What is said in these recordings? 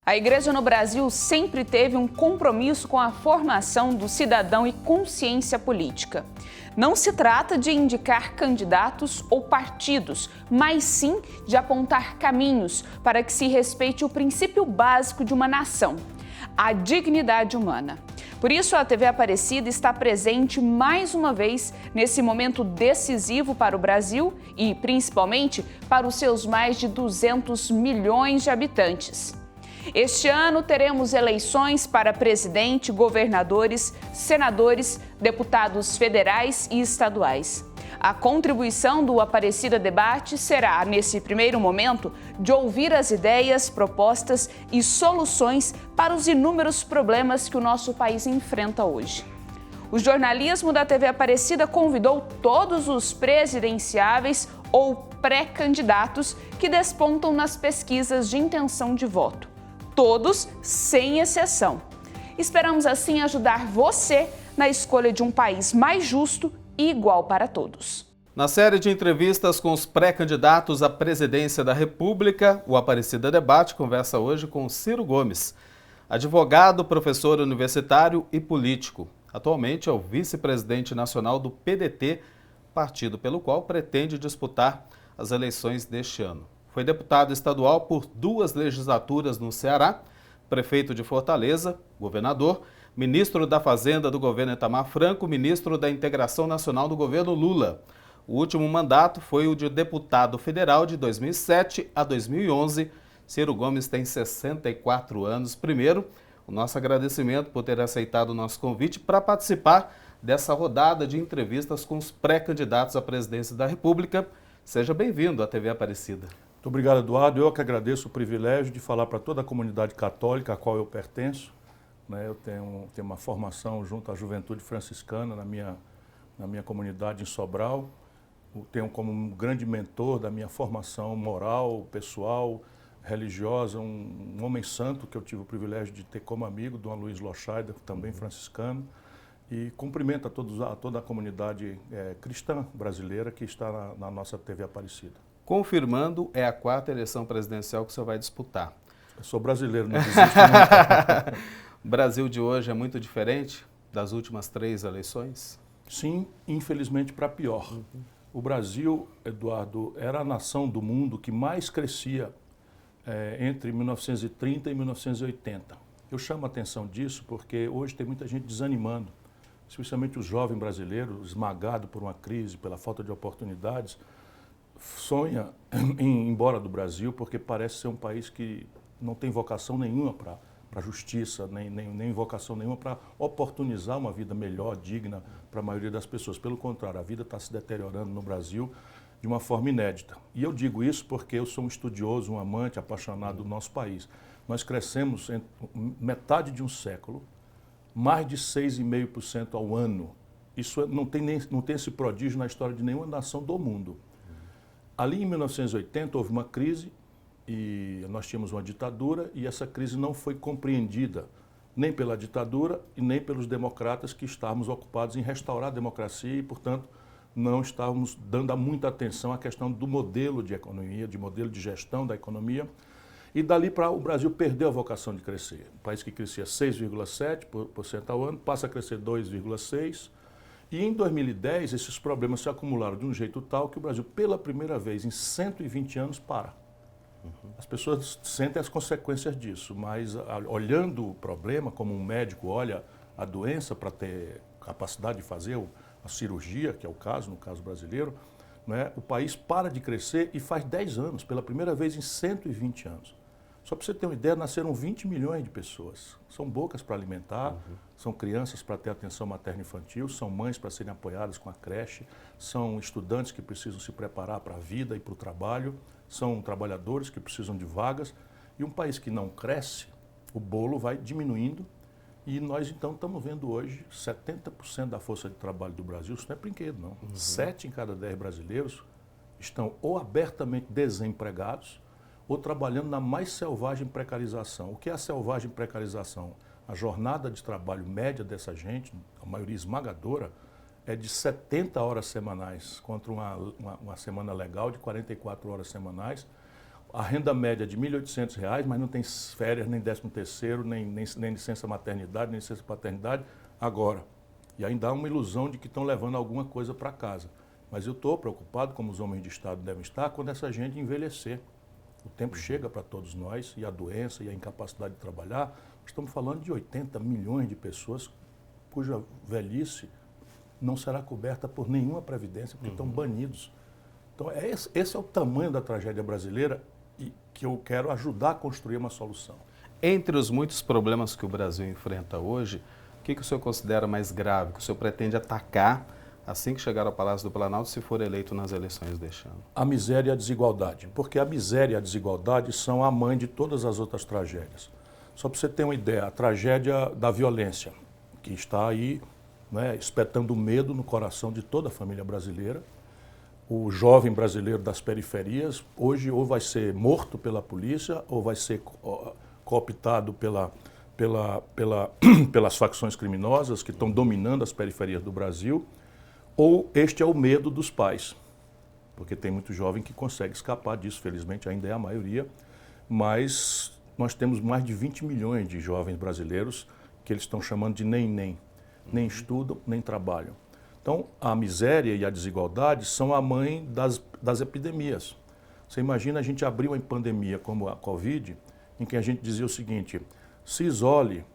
A Igreja no Brasil sempre teve um compromisso com a formação do cidadão e consciência política. Não se trata de indicar candidatos ou partidos, mas sim de apontar caminhos para que se respeite o princípio básico de uma nação, a dignidade humana. Por isso, a TV Aparecida está presente mais uma vez nesse momento decisivo para o Brasil e, principalmente, para os seus mais de 200 milhões de habitantes. Este ano teremos eleições para presidente, governadores, senadores, deputados federais e estaduais. A contribuição do Aparecida Debate será, nesse primeiro momento, de ouvir as ideias, propostas e soluções para os inúmeros problemas que o nosso país enfrenta hoje. O jornalismo da TV Aparecida convidou todos os presidenciáveis ou pré-candidatos que despontam nas pesquisas de intenção de voto. Todos, sem exceção. Esperamos assim ajudar você na escolha de um país mais justo e igual para todos. Na série de entrevistas com os pré-candidatos à presidência da República, o Aparecida Debate conversa hoje com Ciro Gomes, advogado, professor universitário e político. Atualmente é o vice-presidente nacional do PDT, partido pelo qual pretende disputar as eleições deste ano. Foi deputado estadual por 2 legislaturas no Ceará, prefeito de Fortaleza, governador, ministro da Fazenda do governo Itamar Franco, ministro da Integração Nacional do governo Lula. O último mandato foi o de deputado federal de 2007 a 2011. Ciro Gomes tem 64 anos. Primeiro, o nosso agradecimento por ter aceitado o nosso convite para participar dessa rodada de entrevistas com os pré-candidatos à presidência da República. Seja bem-vindo à TV Aparecida. Muito obrigado, Eduardo. Eu que agradeço o privilégio de falar para toda a comunidade católica a qual eu pertenço. Eu tenho uma formação junto à Juventude Franciscana na minha comunidade em Sobral. Eu tenho como um grande mentor da minha formação moral, pessoal, religiosa, um homem santo que eu tive o privilégio de ter como amigo, Dom Luiz Lochaida, também franciscano. E cumprimento a toda a comunidade cristã brasileira que está na nossa TV Aparecida. Confirmando, é a 4ª eleição presidencial que o senhor vai disputar. Eu sou brasileiro, não desisto nunca. O Brasil de hoje é muito diferente das últimas 3 eleições? Sim, infelizmente para pior. O Brasil, Eduardo, era a nação do mundo que mais crescia entre 1930 e 1980. Eu chamo a atenção disso porque hoje tem muita gente desanimando, especialmente o jovem brasileiro, esmagado por uma crise, pela falta de oportunidades, sonha em ir embora do Brasil porque parece ser um país que não tem vocação nenhuma para justiça, nem vocação nenhuma para oportunizar uma vida melhor, digna para a maioria das pessoas. Pelo contrário, a vida está se deteriorando no Brasil de uma forma inédita. E eu digo isso porque eu sou um estudioso, um amante, apaixonado do nosso país. Nós crescemos em metade de um século, mais de 6,5% ao ano. Isso não tem esse prodígio na história de nenhuma nação do mundo. Ali em 1980 houve uma crise e nós tínhamos uma ditadura e essa crise não foi compreendida nem pela ditadura e nem pelos democratas que estávamos ocupados em restaurar a democracia e, portanto, não estávamos dando muita atenção à questão do modelo de economia, de modelo de gestão da economia. E dali para o Brasil perdeu a vocação de crescer. Um país que crescia 6,7% ao ano passa a crescer 2,6%. E em 2010, esses problemas se acumularam de um jeito tal que o Brasil, pela primeira vez em 120 anos, para. As pessoas sentem as consequências disso, mas olhando o problema, como um médico olha a doença para ter capacidade de fazer a cirurgia, que é o caso, no caso brasileiro, o país para de crescer e faz 10 anos, pela primeira vez em 120 anos. Só para você ter uma ideia, nasceram 20 milhões de pessoas. São bocas para alimentar, são crianças para ter atenção materno-infantil, são mães para serem apoiadas com a creche, são estudantes que precisam se preparar para a vida e para o trabalho, são trabalhadores que precisam de vagas. E um país que não cresce, o bolo vai diminuindo e nós então estamos vendo hoje 70% da força de trabalho do Brasil, isso não é brinquedo não, 7 em cada 10 brasileiros estão ou abertamente desempregados ou trabalhando na mais selvagem precarização. O que é a selvagem precarização? A jornada de trabalho média dessa gente, a maioria esmagadora, é de 70 horas semanais, contra uma semana legal de 44 horas semanais, a renda média de R$ 1.800, mas não tem férias, nem 13º, nem licença maternidade, nem licença paternidade agora. E ainda há uma ilusão de que estão levando alguma coisa para casa. Mas eu estou preocupado, como os homens de Estado devem estar, quando essa gente envelhecer. O tempo chega para todos nós, e a doença e a incapacidade de trabalhar. Estamos falando de 80 milhões de pessoas cuja velhice não será coberta por nenhuma previdência, porque estão banidos. Então, esse é o tamanho da tragédia brasileira e que eu quero ajudar a construir uma solução. Entre os muitos problemas que o Brasil enfrenta hoje, o que o senhor considera mais grave, que o senhor pretende atacar assim que chegar ao Palácio do Planalto, se for eleito nas eleições deste ano? A miséria e a desigualdade, porque a miséria e a desigualdade são a mãe de todas as outras tragédias. Só para você ter uma ideia, a tragédia da violência, que está aí, né, espetando medo no coração de toda a família brasileira. O jovem brasileiro das periferias, hoje ou vai ser morto pela polícia, ou vai ser cooptado pelas facções criminosas que estão dominando as periferias do Brasil, ou este é o medo dos pais, porque tem muito jovem que consegue escapar disso, felizmente ainda é a maioria, mas nós temos mais de 20 milhões de jovens brasileiros que eles estão chamando de nem estudam, nem trabalham. Então, a miséria e a desigualdade são a mãe das epidemias. Você imagina a gente abrir uma pandemia como a Covid, em que a gente dizia o seguinte: se isole,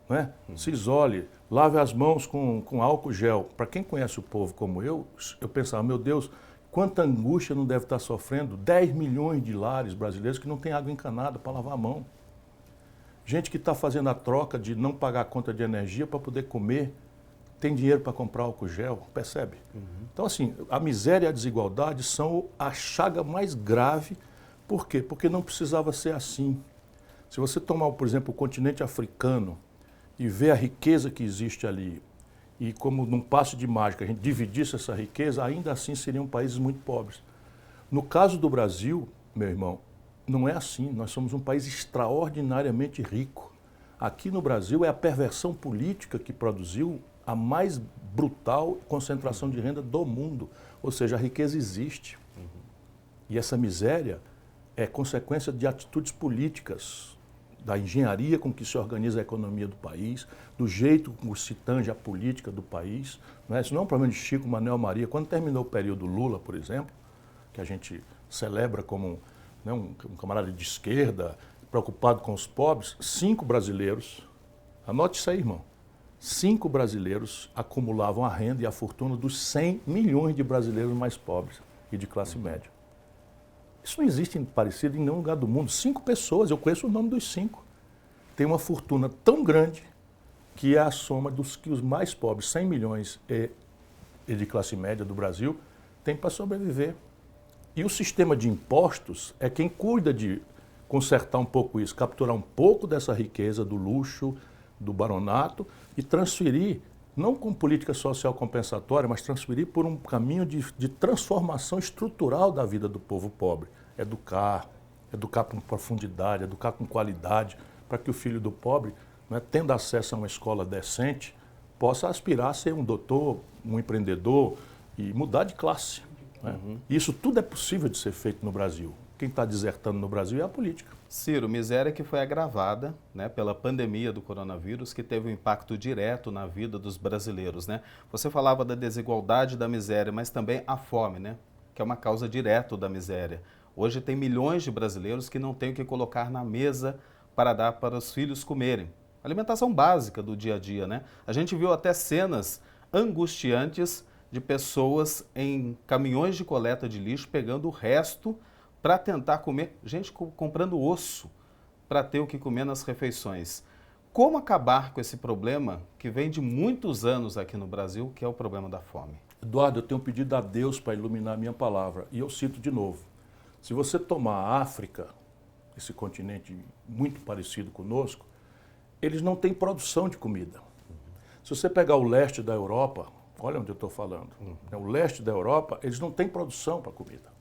né? Se isole, lave as mãos com álcool gel. Para quem conhece o povo como eu pensava, meu Deus, quanta angústia não deve estar sofrendo 10 milhões de lares brasileiros que não tem água encanada para lavar a mão. Gente que está fazendo a troca de não pagar a conta de energia para poder comer, tem dinheiro para comprar álcool gel, percebe? Então, assim, a miséria e a desigualdade são a chaga mais grave. Por quê? Porque não precisava ser assim. Se você tomar, por exemplo, o continente africano e ver a riqueza que existe ali, e como num passo de mágica a gente dividisse essa riqueza, ainda assim seriam países muito pobres. No caso do Brasil, meu irmão, não é assim. Nós somos um país extraordinariamente rico. Aqui no Brasil é a perversão política que produziu a mais brutal concentração de renda do mundo. Ou seja, a riqueza existe. E essa miséria é consequência de atitudes políticas, da engenharia com que se organiza a economia do país, do jeito como se tange a política do país. Não é? Isso não é um problema de Chico, Manuel, Maria. Quando terminou o período Lula, por exemplo, que a gente celebra como um camarada de esquerda, preocupado com os pobres, 5 brasileiros, anote isso aí, irmão, 5 brasileiros acumulavam a renda e a fortuna dos 100 milhões de brasileiros mais pobres e de classe média. Isso não existe parecido em nenhum lugar do mundo. 5 pessoas, eu conheço o nome dos 5, têm uma fortuna tão grande que é a soma dos que os mais pobres, 100 milhões e de classe média do Brasil, têm para sobreviver. E o sistema de impostos é quem cuida de consertar um pouco isso, capturar um pouco dessa riqueza do luxo, do baronato e transferir, não com política social compensatória, mas transferir por um caminho de transformação estrutural da vida do povo pobre. Educar com profundidade, educar com qualidade, para que o filho do pobre, né, tendo acesso a uma escola decente, possa aspirar a ser um doutor, um empreendedor e mudar de classe. Né? Isso tudo é possível de ser feito no Brasil. Quem está desertando no Brasil é a política. Ciro, miséria que foi agravada, né, pela pandemia do coronavírus, que teve um impacto direto na vida dos brasileiros, né? Você falava da desigualdade, da miséria, mas também a fome, né, que é uma causa direta da miséria. Hoje tem milhões de brasileiros que não têm o que colocar na mesa para dar para os filhos comerem. Alimentação básica do dia a dia, né? A gente viu até cenas angustiantes de pessoas em caminhões de coleta de lixo pegando o resto para tentar comer, gente comprando osso para ter o que comer nas refeições. Como acabar com esse problema que vem de muitos anos aqui no Brasil, que é o problema da fome? Eduardo, eu tenho pedido a Deus para iluminar a minha palavra, e eu cito de novo. Se você tomar a África, esse continente muito parecido conosco, eles não têm produção de comida. Se você pegar o leste da Europa, olha onde eu estou falando, o leste da Europa, eles não têm produção para comida.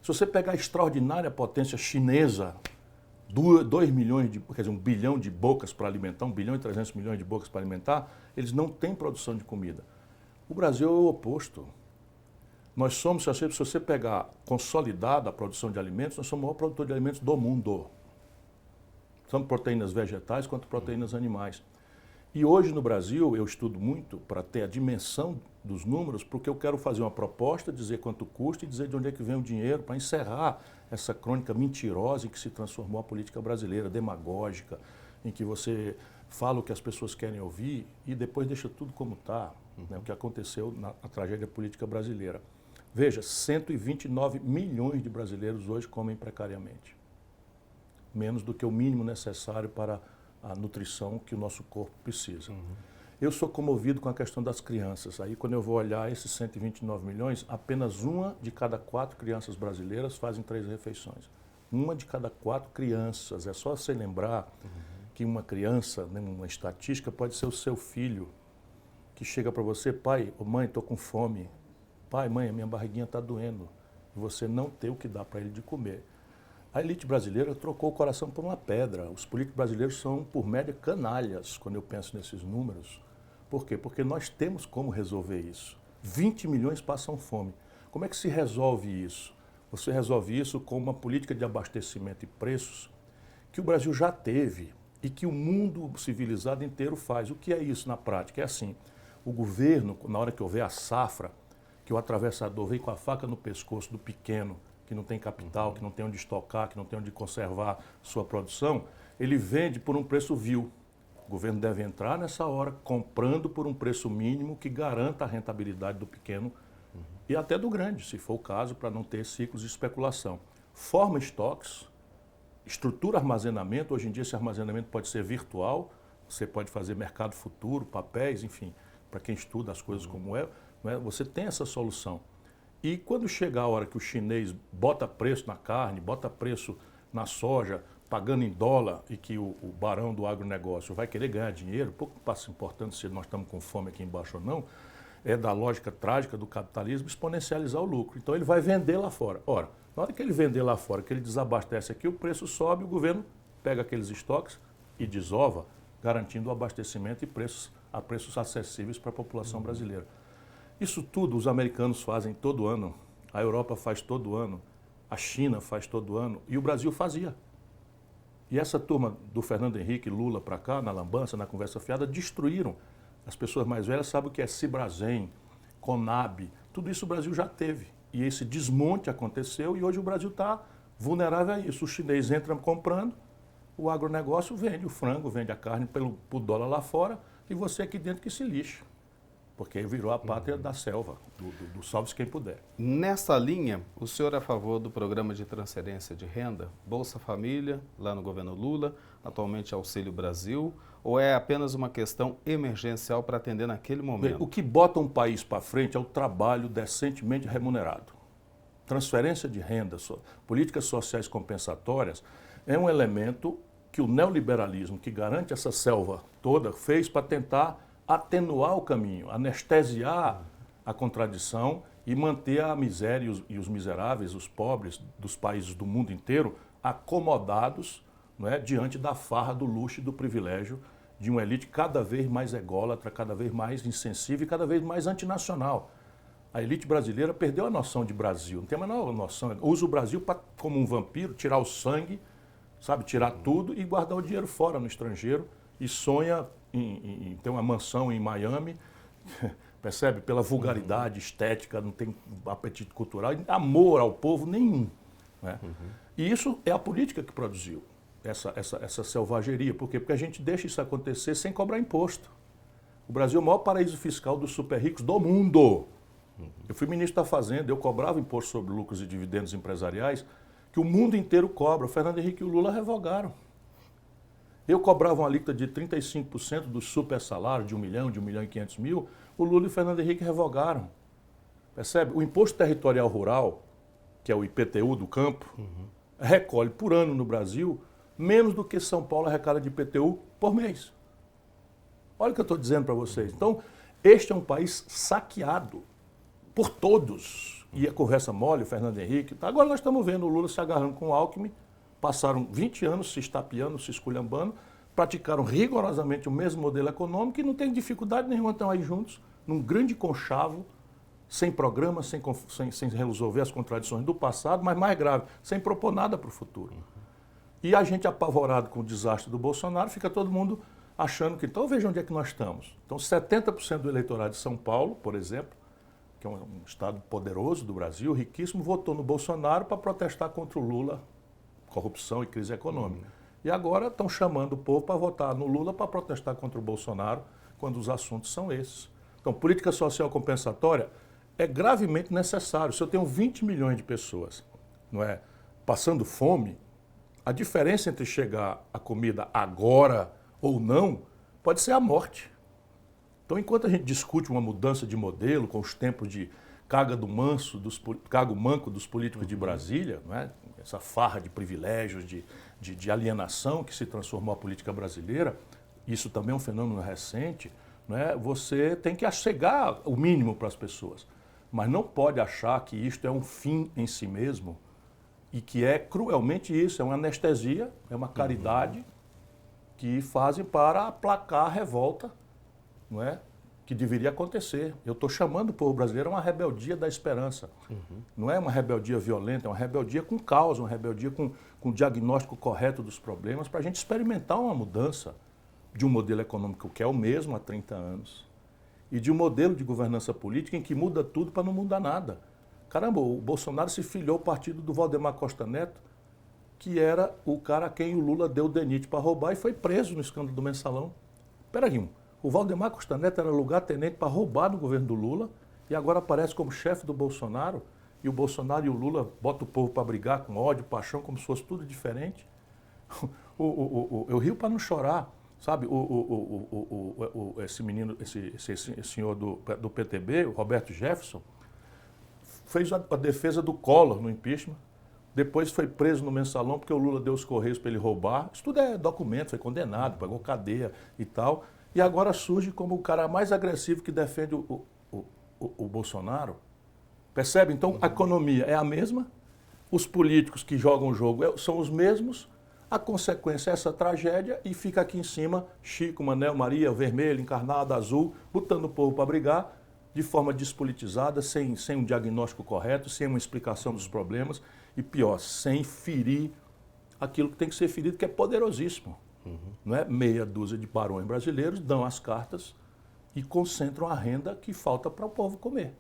Se você pegar a extraordinária potência chinesa, 2 milhões quer dizer, 1 bilhão de bocas para alimentar, 1 bilhão e 300 milhões de bocas para alimentar, eles não têm produção de comida. O Brasil é o oposto. Nós somos, se você pegar consolidada a produção de alimentos, nós somos o maior produtor de alimentos do mundo. Tanto proteínas vegetais quanto proteínas animais. E hoje no Brasil, eu estudo muito para ter a dimensão dos números, porque eu quero fazer uma proposta, dizer quanto custa e dizer de onde é que vem o dinheiro, para encerrar essa crônica mentirosa em que se transformou a política brasileira, demagógica, em que você fala o que as pessoas querem ouvir e depois deixa tudo como está, né, o que aconteceu na tragédia política brasileira. Veja, 129 milhões de brasileiros hoje comem precariamente. Menos do que o mínimo necessário para a nutrição que o nosso corpo precisa. Eu sou comovido com a questão das crianças. Aí, quando eu vou olhar esses 129 milhões, apenas 1 de cada 4 crianças brasileiras fazem 3 refeições. 1 de cada 4 crianças. É só você lembrar que uma criança, né, uma estatística, pode ser o seu filho, que chega para você, pai, ou mãe, estou com fome. Pai, mãe, a minha barriguinha está doendo. E você não tem o que dar para ele de comer. A elite brasileira trocou o coração por uma pedra. Os políticos brasileiros são, por média, canalhas, quando eu penso nesses números. Por quê? Porque nós temos como resolver isso. 20 milhões passam fome. Como é que se resolve isso? Você resolve isso com uma política de abastecimento e preços que o Brasil já teve e que o mundo civilizado inteiro faz. O que é isso na prática? É assim, o governo, na hora que houver a safra, que o atravessador vem com a faca no pescoço do pequeno, que não tem capital, que não tem onde estocar, que não tem onde conservar sua produção, ele vende por um preço vil. O governo deve entrar nessa hora comprando por um preço mínimo que garanta a rentabilidade do pequeno e até do grande, se for o caso, para não ter ciclos de especulação. Forma estoques, estrutura armazenamento. Hoje em dia esse armazenamento pode ser virtual, você pode fazer mercado futuro, papéis, enfim, para quem estuda as coisas como não é, você tem essa solução. E quando chegar a hora que o chinês bota preço na carne, bota preço na soja, pagando em dólar, e que o barão do agronegócio vai querer ganhar dinheiro, pouco passa importante se nós estamos com fome aqui embaixo ou não, é da lógica trágica do capitalismo exponencializar o lucro. Então ele vai vender lá fora. Ora, na hora que ele vender lá fora, que ele desabastece aqui, o preço sobe, o governo pega aqueles estoques e desova, garantindo o abastecimento e preços a preços acessíveis para a população brasileira. Isso tudo os americanos fazem todo ano, a Europa faz todo ano, a China faz todo ano e o Brasil fazia. E essa turma do Fernando Henrique, Lula para cá, na lambança, na conversa fiada, destruíram. As pessoas mais velhas sabem o que é Cibrazen, Conab, tudo isso o Brasil já teve. E esse desmonte aconteceu e hoje o Brasil está vulnerável a isso. O chinês entra comprando, o agronegócio vende o frango, vende a carne por dólar lá fora e você aqui dentro que se lixa. Porque aí virou a pátria da selva, do salve-se quem puder. Nessa linha, o senhor é a favor do programa de transferência de renda, Bolsa Família, lá no governo Lula, atualmente Auxílio Brasil, ou é apenas uma questão emergencial para atender naquele momento? O que bota um país para frente é o trabalho decentemente remunerado. Transferência de renda, políticas sociais compensatórias, é um elemento que o neoliberalismo, que garante essa selva toda, fez para tentar atenuar o caminho, anestesiar a contradição e manter a miséria e os miseráveis, os pobres dos países do mundo inteiro, acomodados, não é, diante da farra, do luxo e do privilégio de uma elite cada vez mais ególatra, cada vez mais insensível e cada vez mais antinacional. A elite brasileira perdeu a noção de Brasil, não tem a menor noção. Usa o Brasil como um vampiro, tirar o sangue, sabe, tirar tudo e guardar o dinheiro fora no estrangeiro e sonha em ter uma mansão em Miami, percebe? Pela vulgaridade estética, não tem apetite cultural, amor ao povo nenhum. Né? E isso é a política que produziu essa selvageria. Por quê? Porque a gente deixa isso acontecer sem cobrar imposto. O Brasil é o maior paraíso fiscal dos super ricos do mundo. Eu fui ministro da Fazenda, eu cobrava imposto sobre lucros e dividendos empresariais que o mundo inteiro cobra. O Fernando Henrique e o Lula revogaram. Eu cobrava uma alíquota de 35% dos super salários, de 1 milhão, de 1 milhão e 500 mil, o Lula e o Fernando Henrique revogaram. Percebe? O Imposto Territorial Rural, que é o IPTU do campo, recolhe por ano no Brasil menos do que São Paulo arrecada de IPTU por mês. Olha o que eu estou dizendo para vocês. Então, este é um país saqueado por todos. E a conversa mole, o Fernando Henrique. Agora nós estamos vendo o Lula se agarrando com o Alckmin. Passaram 20 anos se estapeando, se esculhambando, praticaram rigorosamente o mesmo modelo econômico e não tem dificuldade nenhuma, estão aí juntos, num grande conchavo, sem programa, sem resolver as contradições do passado, mas mais grave, sem propor nada para o futuro. E a gente apavorado com o desastre do Bolsonaro, fica todo mundo achando que, então veja onde é que nós estamos. Então 70% do eleitorado de São Paulo, por exemplo, que é um estado poderoso do Brasil, riquíssimo, votou no Bolsonaro para protestar contra o Lula, corrupção e crise econômica. E agora estão chamando o povo para votar no Lula para protestar contra o Bolsonaro, quando os assuntos são esses. Então, política social compensatória é gravemente necessário. Se eu tenho 20 milhões de pessoas, não é, passando fome, a diferença entre chegar a comida agora ou não pode ser a morte. Então, enquanto a gente discute uma mudança de modelo com os tempos de cago manco dos políticos de Brasília, não é? Essa farra de privilégios, de alienação que se transformou a política brasileira, isso também é um fenômeno recente, não é? Você tem que chegar o mínimo para as pessoas, mas não pode achar que isto é um fim em si mesmo e que é cruelmente isso, é uma anestesia, é uma caridade que fazem para aplacar a revolta, não é? Que deveria acontecer. Eu estou chamando o povo brasileiro a uma rebeldia da esperança. Não é uma rebeldia violenta, é uma rebeldia com causa, uma rebeldia com o diagnóstico correto dos problemas, para a gente experimentar uma mudança de um modelo econômico que é o mesmo há 30 anos e de um modelo de governança política em que muda tudo para não mudar nada. Caramba, o Bolsonaro se filiou ao partido do Valdemar Costa Neto, que era o cara a quem o Lula deu o DENIT para roubar e foi preso no escândalo do Mensalão. Peraí, o Valdemar Costa Neto era lugar-tenente para roubar no governo do Lula e agora aparece como chefe do Bolsonaro e o Bolsonaro e o Lula botam o povo para brigar com ódio, paixão, como se fosse tudo diferente. Eu rio para não chorar, sabe? Esse menino, esse senhor do PTB, o Roberto Jefferson, fez a defesa do Collor no impeachment, depois foi preso no Mensalão porque o Lula deu os correios para ele roubar. Isso tudo é documento, foi condenado, pagou cadeia e tal. E agora surge como o cara mais agressivo que defende o Bolsonaro. Percebe? Então, a economia é a mesma, os políticos que jogam o jogo são os mesmos, a consequência é essa tragédia e fica aqui em cima Chico, Manel, Maria, Vermelho, Encarnado, Azul, botando o povo para brigar de forma despolitizada, sem um diagnóstico correto, sem uma explicação dos problemas e, pior, sem ferir aquilo que tem que ser ferido, que é poderosíssimo. Não é? Meia dúzia de barões brasileiros dão as cartas e concentram a renda que falta para o povo comer.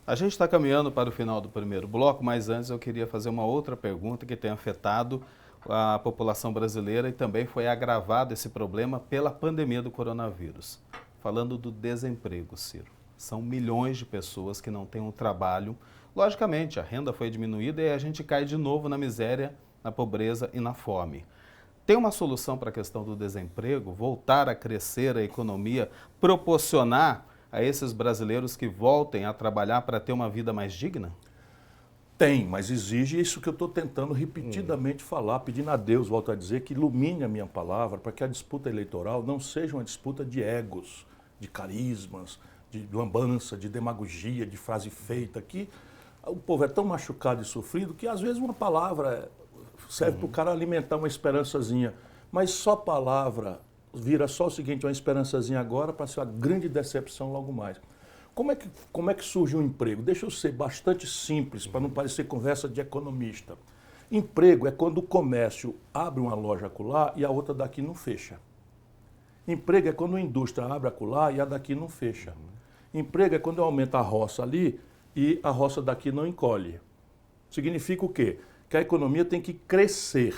A gente está caminhando para o final do primeiro bloco, mas antes eu queria fazer uma outra pergunta que tem afetado a população brasileira e também foi agravado esse problema pela pandemia do coronavírus. Falando do desemprego, Ciro. São milhões de pessoas que não têm um trabalho. Logicamente, a renda foi diminuída e a gente cai de novo na miséria, na pobreza e na fome. Tem uma solução para a questão do desemprego? Voltar a crescer a economia, proporcionar a esses brasileiros que voltem a trabalhar para ter uma vida mais digna? Tem, mas exige isso que eu estou tentando repetidamente falar, pedindo a Deus, volto a dizer, que ilumine a minha palavra para que a disputa eleitoral não seja uma disputa de egos, de carismas, de lambança, de demagogia, de frase feita, que o povo é tão machucado e sofrido que às vezes uma palavra serve para o cara alimentar uma esperançazinha, mas só palavra vira só o seguinte, uma esperançazinha agora para ser uma grande decepção logo mais. Como é que surge um emprego? Deixa eu ser bastante simples, para não parecer conversa de economista. Emprego é quando o comércio abre uma loja acolá e a outra daqui não fecha. Emprego é quando a indústria abre acolá e a daqui não fecha. Emprego é quando aumenta a roça ali e a roça daqui não encolhe. Significa o quê? Que a economia tem que crescer.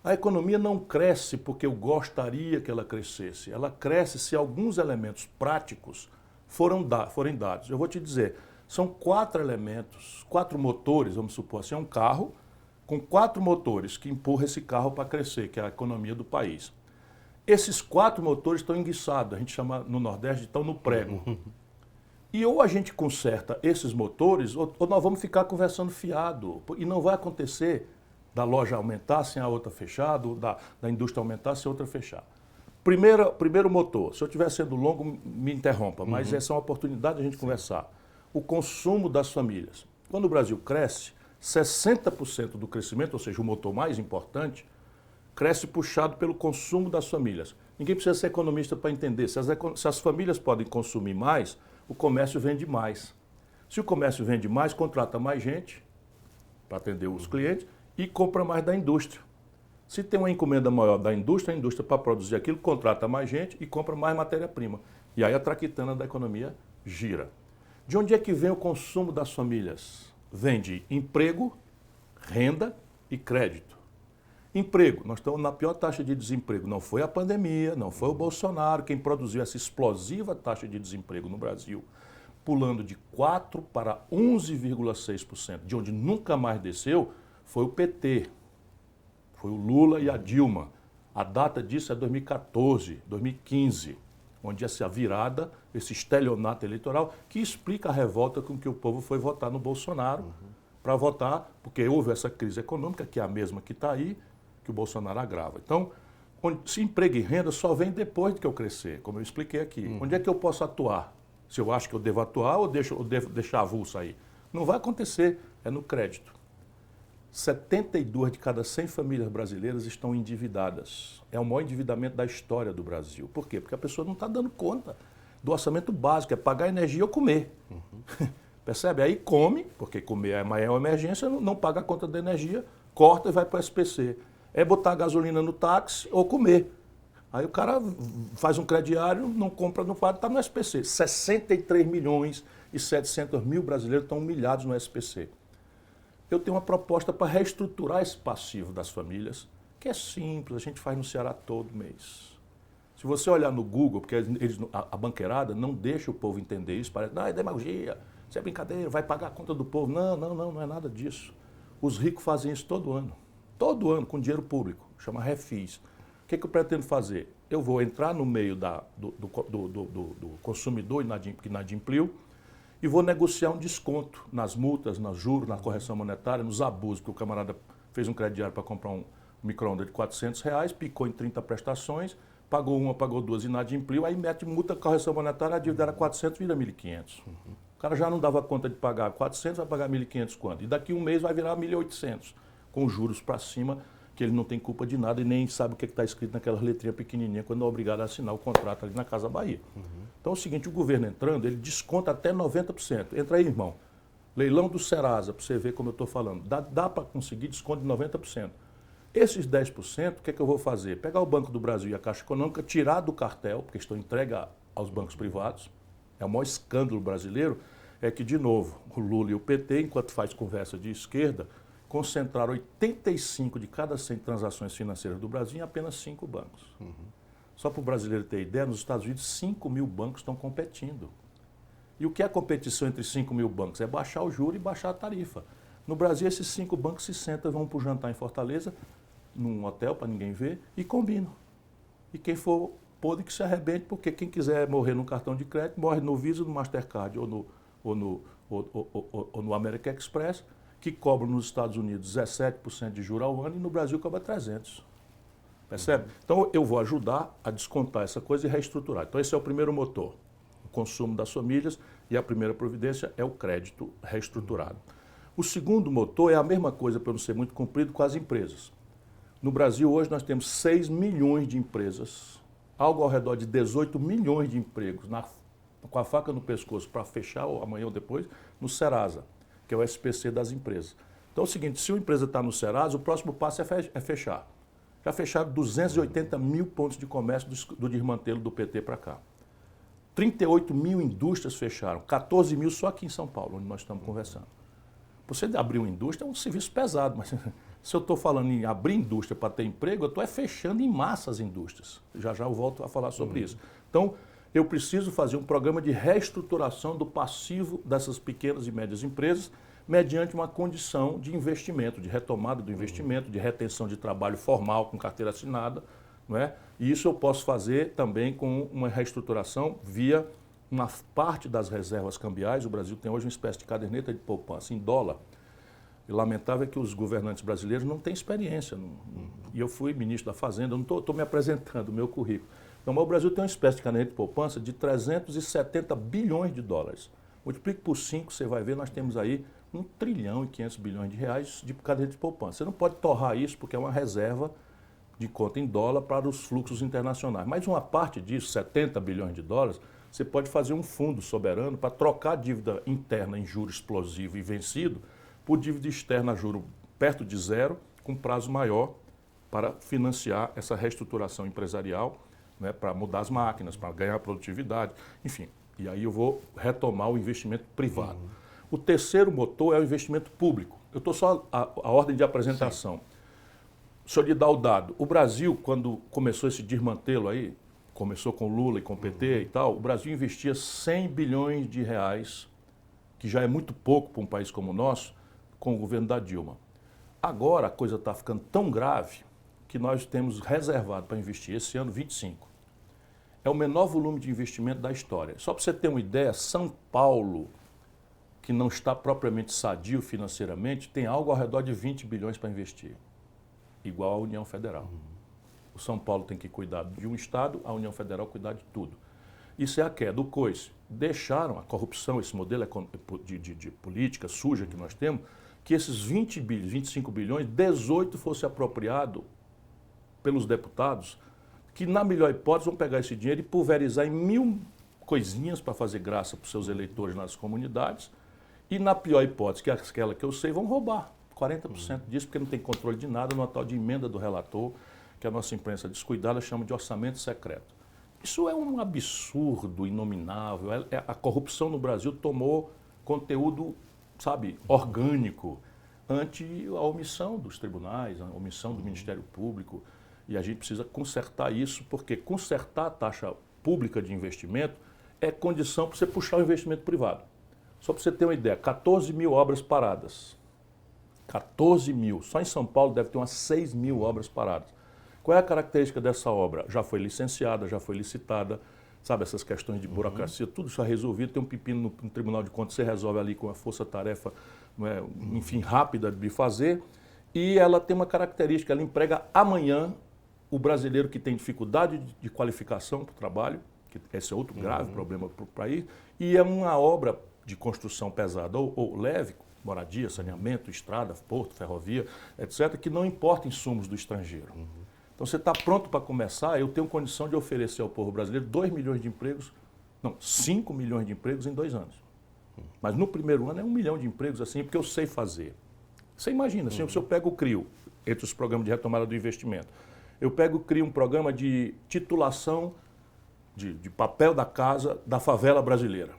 A economia não cresce porque eu gostaria que ela crescesse. Ela cresce se alguns elementos práticos forem dados. Eu vou te dizer, são 4 elementos, 4 motores, vamos supor assim, é um carro com 4 motores que empurram esse carro para crescer, que é a economia do país. Esses 4 motores estão enguiçados, a gente chama no Nordeste, estão no prego. E ou a gente conserta esses motores, ou nós vamos ficar conversando fiado. E não vai acontecer da loja aumentar sem a outra fechar, da indústria aumentar sem a outra fechar. Primeiro motor, se eu estiver sendo longo, me interrompa, mas essa é uma oportunidade de a gente conversar. O consumo das famílias. Quando o Brasil cresce, 60% do crescimento, ou seja, o motor mais importante, cresce puxado pelo consumo das famílias. Ninguém precisa ser economista para entender. Se as famílias podem consumir mais, o comércio vende mais. Se o comércio vende mais, contrata mais gente para atender os clientes e compra mais da indústria. Se tem uma encomenda maior da indústria, a indústria para produzir aquilo contrata mais gente e compra mais matéria-prima. E aí a traquitana da economia gira. De onde é que vem o consumo das famílias? Vem de emprego, renda e crédito. Emprego, nós estamos na pior taxa de desemprego. Não foi a pandemia, não foi o Bolsonaro quem produziu essa explosiva taxa de desemprego no Brasil, pulando de 4% para 11,6%. De onde nunca mais desceu foi o PT, foi o Lula e a Dilma. A data disso é 2014, 2015, onde essa virada, esse estelionato eleitoral, que explica a revolta com que o povo foi votar no Bolsonaro, para votar, porque houve essa crise econômica, que é a mesma que está aí, que o Bolsonaro agrava. Então, se emprego e renda só vem depois de que eu crescer, como eu expliquei aqui. Onde é que eu posso atuar? Se eu acho que eu devo atuar ou devo deixar avulso aí? Não vai acontecer, é no crédito. 72 de cada 100 famílias brasileiras estão endividadas. É o maior endividamento da história do Brasil. Por quê? Porque a pessoa não está dando conta do orçamento básico, é pagar energia ou comer. Percebe? Aí come, porque comer é uma emergência, não paga a conta da energia, corta e vai para o SPC. É botar gasolina no táxi ou comer. Aí o cara faz um crediário, não compra, não paga, está no SPC. 63 milhões e 700 mil brasileiros estão humilhados no SPC. Eu tenho uma proposta para reestruturar esse passivo das famílias, que é simples, a gente faz no Ceará todo mês. Se você olhar no Google, porque a banqueirada não deixa o povo entender isso, parece, não, é demagogia, isso é brincadeira, vai pagar a conta do povo. Não é nada disso. Os ricos fazem isso todo ano, com dinheiro público, chama refis. O que eu pretendo fazer? Eu vou entrar no meio do consumidor que inadimpliu e vou negociar um desconto nas multas, nos juros, na correção monetária, nos abusos, porque o camarada fez um crediário para comprar um micro-ondas de R$400, picou em 30 prestações, pagou uma, pagou duas, inadimpliu, aí mete multa, correção monetária, a dívida era 400, vira 1.500. O cara já não dava conta de pagar 400, vai pagar 1.500 quanto? E daqui um mês vai virar 1.800, com juros para cima, que ele não tem culpa de nada e nem sabe o que está escrito naquelas letrinhas pequenininhas quando é obrigado a assinar o contrato ali na Casa Bahia. Então é o seguinte, o governo entrando, ele desconta até 90%. Entra aí, irmão. Leilão do Serasa, para você ver como eu estou falando. Dá para conseguir desconto de 90%. Esses 10%, o que é que eu vou fazer? Pegar o Banco do Brasil e a Caixa Econômica, tirar do cartel, porque estão entregues aos bancos privados. É o maior escândalo brasileiro, é que, de novo, o Lula e o PT, enquanto faz conversa de esquerda, concentraram 85 de cada 100 transações financeiras do Brasil em apenas 5 bancos. Só para o brasileiro ter ideia, nos Estados Unidos 5 mil bancos estão competindo. E o que é a competição entre 5 mil bancos? É baixar o juro e baixar a tarifa. No Brasil, esses 5 bancos se sentam, vão para o jantar em Fortaleza, num hotel para ninguém ver, e combinam. E quem for podre que se arrebente, porque quem quiser morrer no cartão de crédito, morre no Visa, no Mastercard ou no American Express, que cobram nos Estados Unidos 17% de juros ao ano e no Brasil cobra 300%. Percebe? Então eu vou ajudar a descontar essa coisa e reestruturar. Então esse é o primeiro motor, o consumo das famílias, e a primeira providência é o crédito reestruturado. O segundo motor é a mesma coisa, para não ser muito comprido, com as empresas. No Brasil hoje nós temos 6 milhões de empresas, algo ao redor de 18 milhões de empregos, com a faca no pescoço para fechar amanhã ou depois, no Serasa, que é o SPC das empresas. Então é o seguinte, se uma empresa está no Serasa, o próximo passo é fechar. Já fecharam 280 mil pontos de comércio do desmantelo do PT para cá. 38 mil indústrias fecharam, 14 mil só aqui em São Paulo, onde nós estamos conversando. Você abrir uma indústria é um serviço pesado, mas se eu estou falando em abrir indústria para ter emprego, eu estou fechando em massa as indústrias. Já eu volto a falar sobre isso. Então, eu preciso fazer um programa de reestruturação do passivo dessas pequenas e médias empresas, mediante uma condição de investimento, de retomada do investimento, de retenção de trabalho formal com carteira assinada, não é? E isso eu posso fazer também com uma reestruturação via uma parte das reservas cambiais. O Brasil tem hoje uma espécie de caderneta de poupança em dólar. E lamentável é que os governantes brasileiros não têm experiência. E eu fui ministro da Fazenda, eu não estou me apresentando o meu currículo. Então, o Brasil tem uma espécie de caderneta de poupança de 370 bilhões de dólares. Multiplique por 5, você vai ver, nós temos aí 1 trilhão e 500 bilhões de reais de caderneta de poupança. Você não pode torrar isso porque é uma reserva de conta em dólar para os fluxos internacionais. Mas uma parte disso, 70 bilhões de dólares, você pode fazer um fundo soberano para trocar a dívida interna em juro explosivo e vencido por dívida externa a juro perto de zero, com prazo maior, para financiar essa reestruturação empresarial, né, para mudar as máquinas, para ganhar produtividade, enfim. E aí eu vou retomar o investimento privado. O terceiro motor é o investimento público. Eu estou só a ordem de apresentação. Deixa eu lhe dar o dado. O Brasil, quando começou esse desmantelo aí, começou com Lula e com o PT e tal, o Brasil investia 100 bilhões de reais, que já é muito pouco para um país como o nosso, com o governo da Dilma. Agora a coisa está ficando tão grave que nós temos reservado para investir esse ano 25. É o menor volume de investimento da história. Só para você ter uma ideia, São Paulo, que não está propriamente sadio financeiramente, tem algo ao redor de 20 bilhões para investir, igual à União Federal. O São Paulo tem que cuidar de um estado, a União Federal cuidar de tudo. Isso é a queda. O coice. Deixaram a corrupção, esse modelo de política suja que nós temos, que esses 20 bilhões, 25 bilhões, 18 fosse apropriado pelos deputados, que na melhor hipótese vão pegar esse dinheiro e pulverizar em 1000 coisinhas para fazer graça para os seus eleitores nas comunidades, e na pior hipótese, que é aquela que eu sei, vão roubar 40% disso, porque não tem controle de nada, numa tal de emenda do relator, que a nossa imprensa descuidada chama de orçamento secreto. Isso é um absurdo inominável. A corrupção no Brasil tomou conteúdo, sabe, orgânico, ante a omissão dos tribunais, a omissão do Ministério Público. E a gente precisa consertar isso, porque consertar a taxa pública de investimento é condição para você puxar o investimento privado. Só para você ter uma ideia, 14 mil obras paradas. 14 mil. Só em São Paulo deve ter umas 6 mil obras paradas. Qual é a característica dessa obra? Já foi licenciada, já foi licitada, sabe, essas questões de burocracia, tudo já resolvido, tem um pepino no Tribunal de Contas, você resolve ali com a força-tarefa, enfim, rápida de fazer, e ela tem uma característica, ela emprega amanhã o brasileiro que tem dificuldade de qualificação para o trabalho, que esse é outro grave problema para o país, e é uma obra de construção pesada ou leve, moradia, saneamento, estrada, porto, ferrovia, etc., que não importa insumos do estrangeiro. Então, você está pronto para começar, eu tenho condição de oferecer ao povo brasileiro 2 milhões de empregos, não, 5 milhões de empregos em 2 anos. Mas no primeiro ano é 1 milhão de empregos, assim, porque eu sei fazer. Você imagina, assim, se eu pego o CRIO, entre os programas de retomada do investimento, eu pego o CRIO, um programa de titulação de papel da casa da favela brasileira.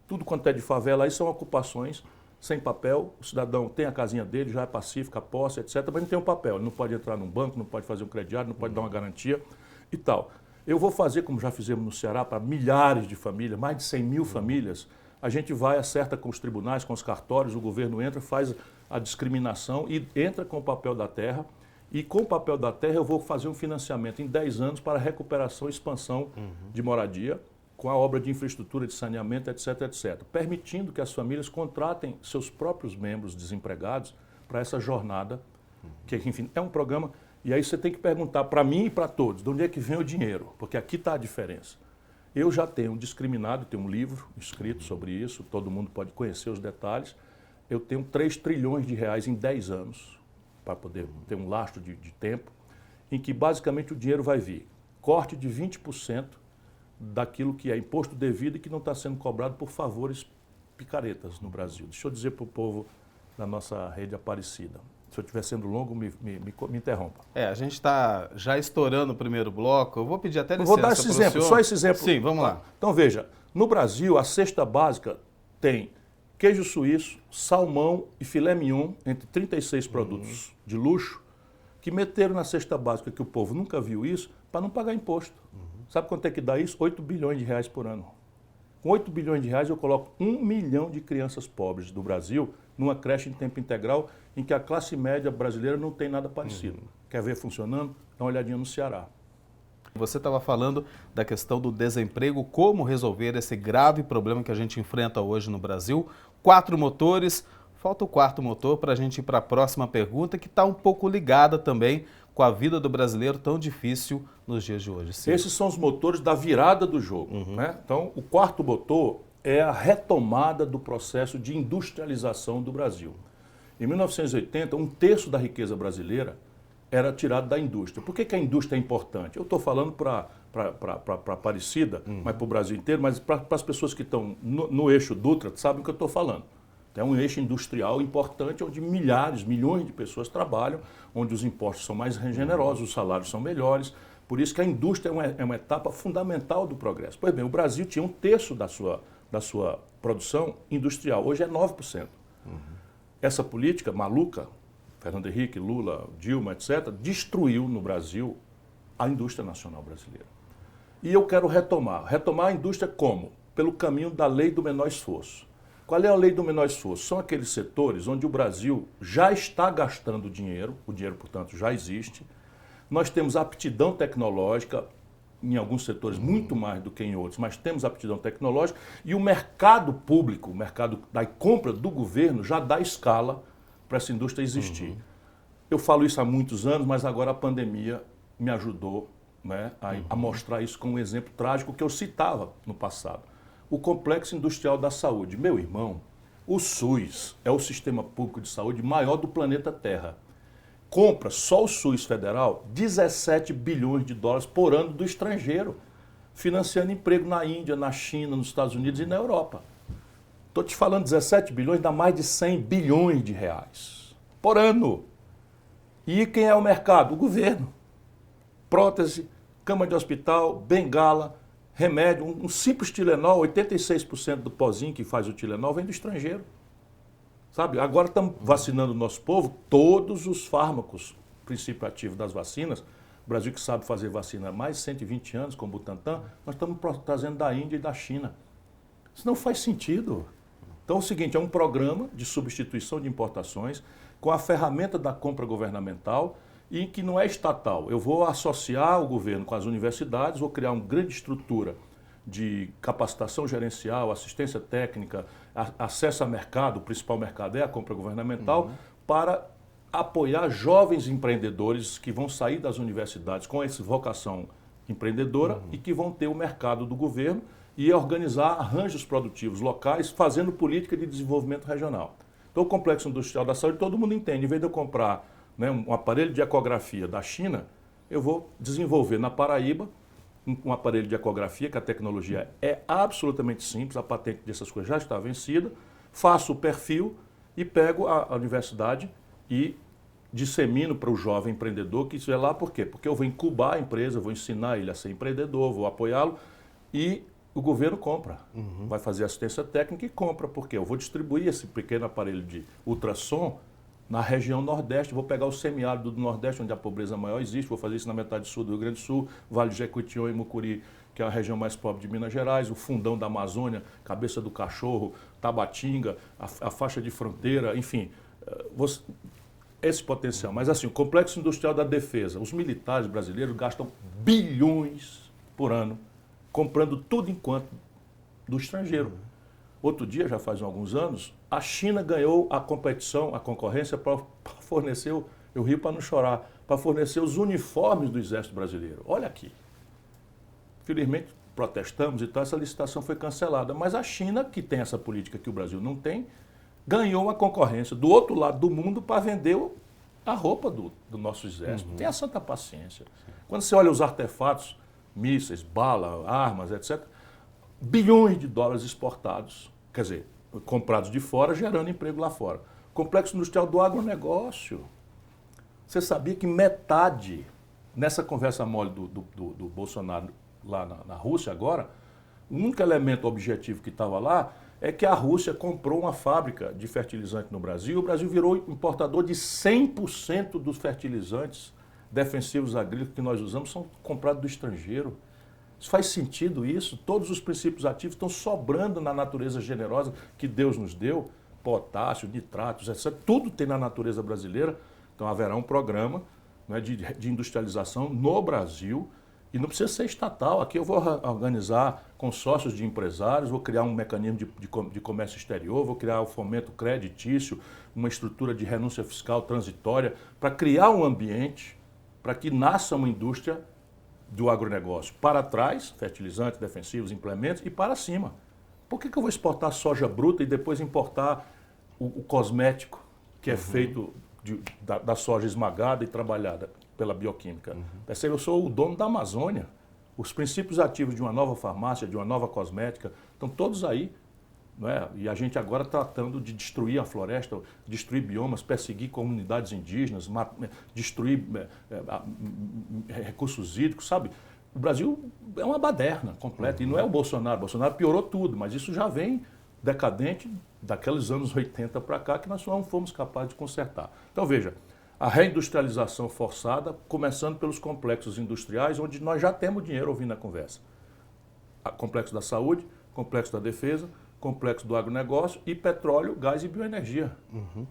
Tudo quanto é de favela aí são ocupações sem papel, o cidadão tem a casinha dele, já é pacífica, posse, etc., mas não tem um papel, ele não pode entrar num banco, não pode fazer um crediário, não pode dar uma garantia e tal. Eu vou fazer, como já fizemos no Ceará, para milhares de famílias, mais de 100 mil famílias, a gente vai, acerta com os tribunais, com os cartórios, o governo entra, faz a discriminação e entra com o papel da terra, e com o papel da terra eu vou fazer um financiamento em 10 anos para recuperação e expansão de moradia, com a obra de infraestrutura, de saneamento, etc., etc., permitindo que as famílias contratem seus próprios membros desempregados para essa jornada, que, enfim, é um programa. E aí você tem que perguntar para mim e para todos, de onde é que vem o dinheiro? Porque aqui está a diferença. Eu já tenho discriminado, tenho um livro escrito sobre isso, todo mundo pode conhecer os detalhes. Eu tenho 3 trilhões de reais em 10 anos, para poder ter um lastro de tempo, em que basicamente o dinheiro vai vir. Corte de 20% daquilo que é imposto devido e que não está sendo cobrado por favores picaretas no Brasil. Deixa eu dizer para o povo da nossa rede Aparecida. Se eu estiver sendo longo, me interrompa. A gente está já estourando o primeiro bloco. Eu vou pedir até licença. Vou dar esse exemplo, só esse exemplo. Sim, vamos lá. Então veja, no Brasil a cesta básica tem queijo suíço, salmão e filé mignon, entre 36 produtos de luxo, que meteram na cesta básica, que o povo nunca viu isso, para não pagar imposto. Sabe quanto é que dá isso? 8 bilhões de reais por ano. Com 8 bilhões de reais eu coloco 1 milhão de crianças pobres do Brasil numa creche em tempo integral em que a classe média brasileira não tem nada parecido. Quer ver funcionando? Dá uma olhadinha no Ceará. Você estava falando da questão do desemprego, como resolver esse grave problema que a gente enfrenta hoje no Brasil. 4 motores, falta o 4º motor para a gente ir para a próxima pergunta, que está um pouco ligada também com a vida do brasileiro tão difícil nos dias de hoje. Sim. Esses são os motores da virada do jogo. Né? Então, o 4º motor é a retomada do processo de industrialização do Brasil. Em 1980, 1/3 da riqueza brasileira era tirado da indústria. Por que a indústria é importante? Eu estou falando para Aparecida, mas para o Brasil inteiro, mas para as pessoas que estão no eixo Dutra, sabem o que eu estou falando. É um eixo industrial importante onde milhares, milhões de pessoas trabalham, onde os impostos são mais generosos, os salários são melhores. Por isso que a indústria é uma etapa fundamental do progresso. Pois bem, o Brasil tinha 1/3 da sua produção industrial, hoje é 9%. Essa política maluca, Fernando Henrique, Lula, Dilma, etc., destruiu no Brasil a indústria nacional brasileira. E eu quero retomar a indústria como? Pelo caminho da lei do menor esforço. Qual é a lei do menor esforço? São aqueles setores onde o Brasil já está gastando dinheiro, o dinheiro, portanto, já existe. Nós temos aptidão tecnológica, em alguns setores muito mais do que em outros, mas temos aptidão tecnológica e o mercado público, o mercado da compra do governo já dá escala para essa indústria existir. Eu falo isso há muitos anos, mas agora a pandemia me ajudou, né, a mostrar isso com um exemplo trágico que eu citava no passado. O Complexo Industrial da Saúde. Meu irmão, o SUS é o sistema público de saúde maior do planeta Terra. Compra só o SUS federal 17 bilhões de dólares por ano do estrangeiro, financiando emprego na Índia, na China, nos Estados Unidos e na Europa. Estou te falando 17 bilhões, dá mais de 100 bilhões de reais por ano. E quem é o mercado? O governo. Prótese, cama de hospital, bengala, remédio, um simples Tilenol, 86% do pozinho que faz o Tilenol vem do estrangeiro. Sabe? Agora estamos vacinando o nosso povo, todos os fármacos, princípio ativo das vacinas. O Brasil que sabe fazer vacina há mais de 120 anos, com o Butantan, nós estamos trazendo da Índia e da China. Isso não faz sentido. Então é o seguinte, é um programa de substituição de importações com a ferramenta da compra governamental e que não é estatal. Eu vou associar o governo com as universidades, vou criar uma grande estrutura de capacitação gerencial, assistência técnica, acesso a mercado, o principal mercado é a compra governamental, para apoiar jovens empreendedores que vão sair das universidades com essa vocação empreendedora e que vão ter o mercado do governo e organizar arranjos produtivos locais, fazendo política de desenvolvimento regional. Então, o Complexo Industrial da Saúde, todo mundo entende. Em vez de eu comprar, né, um aparelho de ecografia da China, eu vou desenvolver na Paraíba um aparelho de ecografia, que a tecnologia é absolutamente simples, a patente dessas coisas já está vencida, faço o perfil e pego a universidade e dissemino para o jovem empreendedor que isso é lá. Por quê? Porque eu vou incubar a empresa, vou ensinar ele a ser empreendedor, vou apoiá-lo e o governo compra. Vai fazer assistência técnica e compra, porque eu vou distribuir esse pequeno aparelho de ultrassom na região Nordeste, vou pegar o semiárido do Nordeste, onde a pobreza maior existe, vou fazer isso na metade sul do Rio Grande do Sul, Vale de Jequitinhonha e Mucuri, que é a região mais pobre de Minas Gerais, o fundão da Amazônia, Cabeça do Cachorro, Tabatinga, a faixa de fronteira, enfim, esse potencial. Mas assim, o Complexo Industrial da Defesa, os militares brasileiros gastam bilhões por ano comprando tudo enquanto do estrangeiro. Outro dia, já faz alguns anos, a China ganhou a competição, a concorrência para fornecer, eu rio para não chorar, para fornecer os uniformes do Exército Brasileiro. Olha aqui. Felizmente, protestamos e tal, essa licitação foi cancelada. Mas a China, que tem essa política que o Brasil não tem, ganhou a concorrência do outro lado do mundo para vender a roupa do nosso Exército. Tenha santa paciência. Quando você olha os artefatos, mísseis, bala, armas, etc., bilhões de dólares exportados, quer dizer, comprados de fora, gerando emprego lá fora. Complexo Industrial do Agronegócio. Você sabia que metade, nessa conversa mole do Bolsonaro lá na Rússia agora, o único elemento objetivo que estava lá é que a Rússia comprou uma fábrica de fertilizante no Brasil e o Brasil virou importador de 100% dos fertilizantes defensivos agrícolas que nós usamos são comprados do estrangeiro. Isso faz sentido isso? Todos os princípios ativos estão sobrando na natureza generosa que Deus nos deu, potássio, nitratos, etc. Tudo tem na natureza brasileira. Então haverá um programa, né, de industrialização no Brasil e não precisa ser estatal. Aqui eu vou organizar consórcios de empresários, vou criar um mecanismo de comércio exterior, vou criar o fomento creditício, uma estrutura de renúncia fiscal transitória para criar um ambiente para que nasça uma indústria do agronegócio para trás, fertilizantes, defensivos, implementos, e para cima. Por que eu vou exportar soja bruta e depois importar o cosmético que é feito da soja esmagada e trabalhada? pela bioquímica. Percebe? Eu sou o dono da Amazônia. Os princípios ativos de uma nova farmácia, de uma nova cosmética, estão todos aí. Não é? E a gente agora tratando de destruir a floresta, destruir biomas, perseguir comunidades indígenas, destruir recursos hídricos, sabe? O Brasil é uma baderna completa. E não é o Bolsonaro. O Bolsonaro piorou tudo, mas isso já vem decadente daqueles anos 80 para cá, que nós não fomos capazes de consertar. Então, veja, a reindustrialização forçada, começando pelos complexos industriais, onde nós já temos dinheiro ouvindo a conversa. Complexo da saúde, complexo da defesa, complexo do agronegócio e petróleo, gás e bioenergia.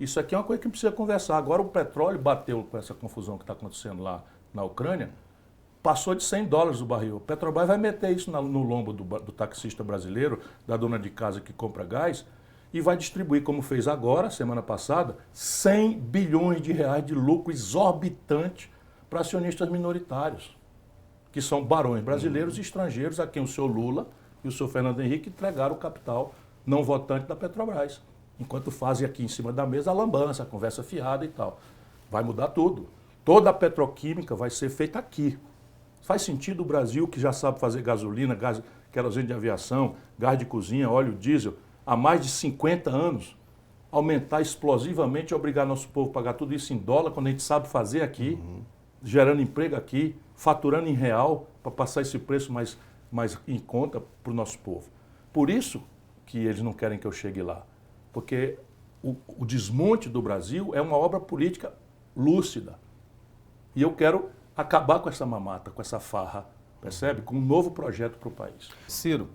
Isso aqui é uma coisa que precisa conversar. Agora o petróleo bateu com essa confusão que está acontecendo lá na Ucrânia, passou de $100 o barril. O Petrobras vai meter isso no lombo do taxista brasileiro, da dona de casa que compra gás, e vai distribuir, como fez agora, semana passada, 100 bilhões de reais de lucro exorbitante para acionistas minoritários, que são barões brasileiros e estrangeiros, a quem o senhor Lula e o senhor Fernando Henrique entregaram o capital não votante da Petrobras, enquanto fazem aqui em cima da mesa a lambança, a conversa fiada e tal. Vai mudar tudo. Toda a petroquímica vai ser feita aqui. Faz sentido o Brasil, que já sabe fazer gasolina, gás, querosene de aviação, gás de cozinha, óleo diesel, há mais de 50 anos, aumentar explosivamente e obrigar nosso povo a pagar tudo isso em dólar, quando a gente sabe fazer aqui, gerando emprego aqui, faturando em real, para passar esse preço mais em conta para o nosso povo. Por isso que eles não querem que eu chegue lá. Porque o desmonte do Brasil é uma obra política lúcida. E eu quero acabar com essa mamata, com essa farra, percebe? Com um novo projeto para o país. Ciro,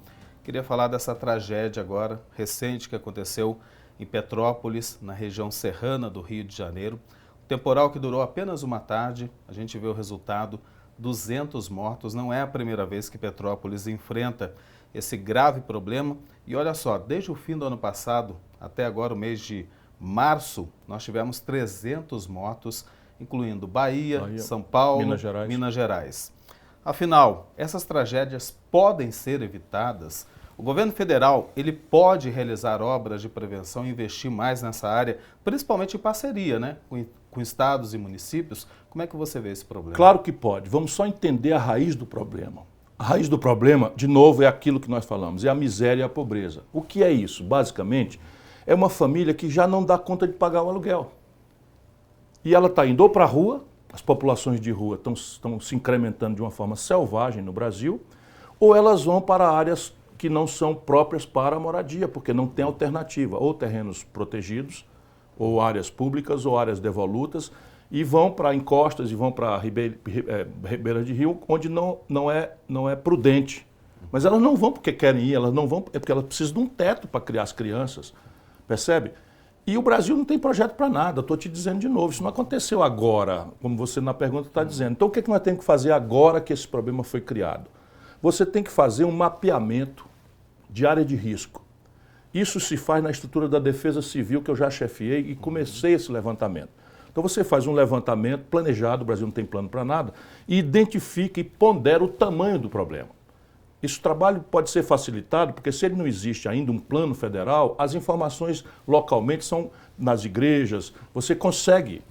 queria falar dessa tragédia agora, recente, que aconteceu em Petrópolis, na região serrana do Rio de Janeiro. O temporal que durou apenas uma tarde, a gente vê o resultado, 200 mortos. Não é a primeira vez que Petrópolis enfrenta esse grave problema. E olha só, desde o fim do ano passado até agora, o mês de março, nós tivemos 300 mortos, incluindo Bahia, São Paulo, Minas Gerais. Afinal, essas tragédias podem ser evitadas? O governo federal, ele pode realizar obras de prevenção e investir mais nessa área, principalmente em parceria, né, com estados e municípios. Como é que você vê esse problema? Claro que pode. Vamos só entender a raiz do problema. A raiz do problema, de novo, é aquilo que nós falamos, é a miséria e a pobreza. O que é isso? Basicamente, é uma família que já não dá conta de pagar o aluguel. E ela está indo ou para a rua, as populações de rua estão se incrementando de uma forma selvagem no Brasil, ou elas vão para áreas que não são próprias para a moradia, porque não tem alternativa, ou terrenos protegidos, ou áreas públicas, ou áreas devolutas, e vão para encostas e vão para ribeiras de rio, onde não é prudente. Mas elas não vão porque querem ir, elas não vão porque elas precisam de um teto para criar as crianças, percebe? E o Brasil não tem projeto para nada, estou te dizendo de novo, isso não aconteceu agora, como você na pergunta está dizendo. Então o que nós temos que fazer agora que esse problema foi criado? Você tem que fazer um mapeamento de área de risco. Isso se faz na estrutura da Defesa Civil, que eu já chefiei e comecei esse levantamento. Então você faz um levantamento planejado, o Brasil não tem plano para nada, e identifica e pondera o tamanho do problema. Esse trabalho pode ser facilitado, porque se ele não existe ainda um plano federal, as informações localmente são nas igrejas, você consegue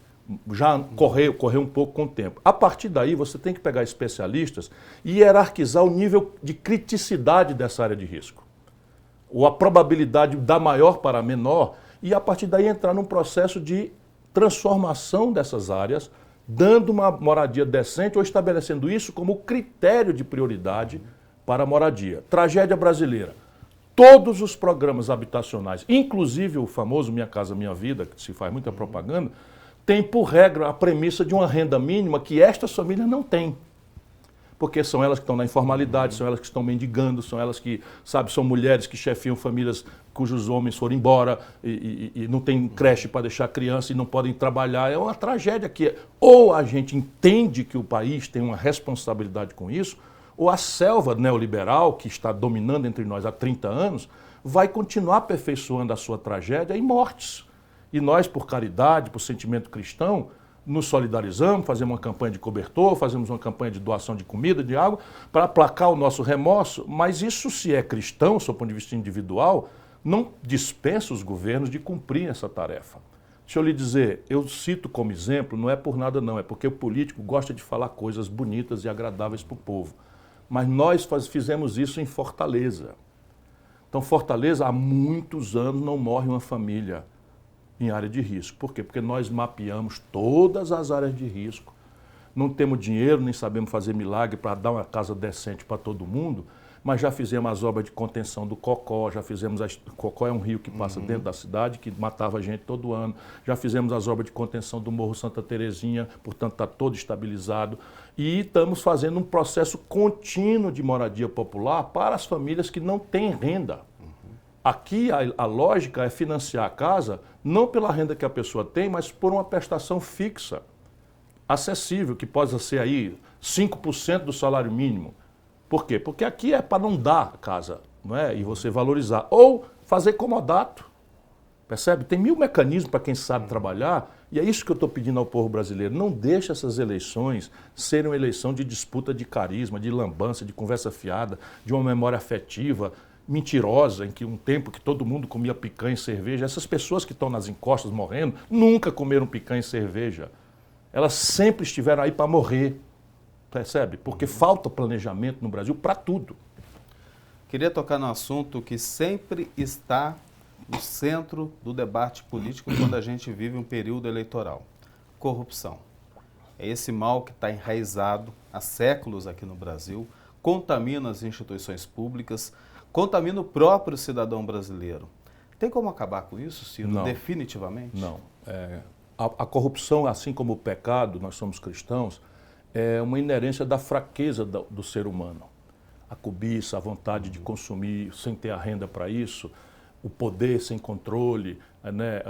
já correr um pouco com o tempo. A partir daí, você tem que pegar especialistas e hierarquizar o nível de criticidade dessa área de risco. Ou a probabilidade da maior para a menor, e a partir daí entrar num processo de transformação dessas áreas, dando uma moradia decente ou estabelecendo isso como critério de prioridade para a moradia. Tragédia brasileira. Todos os programas habitacionais, inclusive o famoso Minha Casa Minha Vida, que se faz muita propaganda, tem por regra a premissa de uma renda mínima que estas famílias não têm. Porque são elas que estão na informalidade, são elas que estão mendigando, são elas que, são mulheres que chefiam famílias cujos homens foram embora e não tem creche para deixar criança e não podem trabalhar. É uma tragédia que ou a gente entende que o país tem uma responsabilidade com isso, ou a selva neoliberal, que está dominando entre nós há 30 anos, vai continuar aperfeiçoando a sua tragédia em mortes. E nós, por caridade, por sentimento cristão, nos solidarizamos, fazemos uma campanha de cobertor, fazemos uma campanha de doação de comida, de água, para aplacar o nosso remorso, mas isso, se é cristão, sob o ponto de vista individual, não dispensa os governos de cumprir essa tarefa. Deixa eu lhe dizer, eu cito como exemplo, não é por nada não, é porque o político gosta de falar coisas bonitas e agradáveis para o povo. Mas nós fizemos isso em Fortaleza. Então, Fortaleza, há muitos anos não morre uma família em área de risco. Por quê? Porque nós mapeamos todas as áreas de risco. Não temos dinheiro, nem sabemos fazer milagre para dar uma casa decente para todo mundo, mas já fizemos as obras de contenção do Cocó, já fizemos... Cocó é um rio que passa dentro da cidade, que matava gente todo ano. Já fizemos as obras de contenção do Morro Santa Terezinha, portanto está todo estabilizado. E estamos fazendo um processo contínuo de moradia popular para as famílias que não têm renda. Aqui a lógica é financiar a casa não pela renda que a pessoa tem, mas por uma prestação fixa, acessível, que possa ser aí 5% do salário mínimo. Por quê? Porque aqui é para não dar a casa, não é? E você valorizar. Ou fazer comodato. Percebe? Tem 1000 mecanismos para quem sabe trabalhar, e é isso que eu estou pedindo ao povo brasileiro. Não deixe essas eleições serem uma eleição de disputa de carisma, de lambança, de conversa fiada, de uma memória afetiva mentirosa, em que um tempo que todo mundo comia picanha e cerveja, essas pessoas que estão nas encostas morrendo nunca comeram picanha e cerveja. Elas sempre estiveram aí para morrer, percebe? Porque falta planejamento no Brasil para tudo. Queria tocar no assunto que sempre está no centro do debate político quando a gente vive um período eleitoral: corrupção. É esse mal que está enraizado há séculos aqui no Brasil, contamina as instituições públicas, contamina o próprio cidadão brasileiro. Tem como acabar com isso, Ciro, Não. definitivamente? Não. A corrupção, assim como o pecado, nós somos cristãos, é uma inerência da fraqueza do ser humano. A cobiça, a vontade de consumir sem ter a renda para isso, o poder sem controle, né?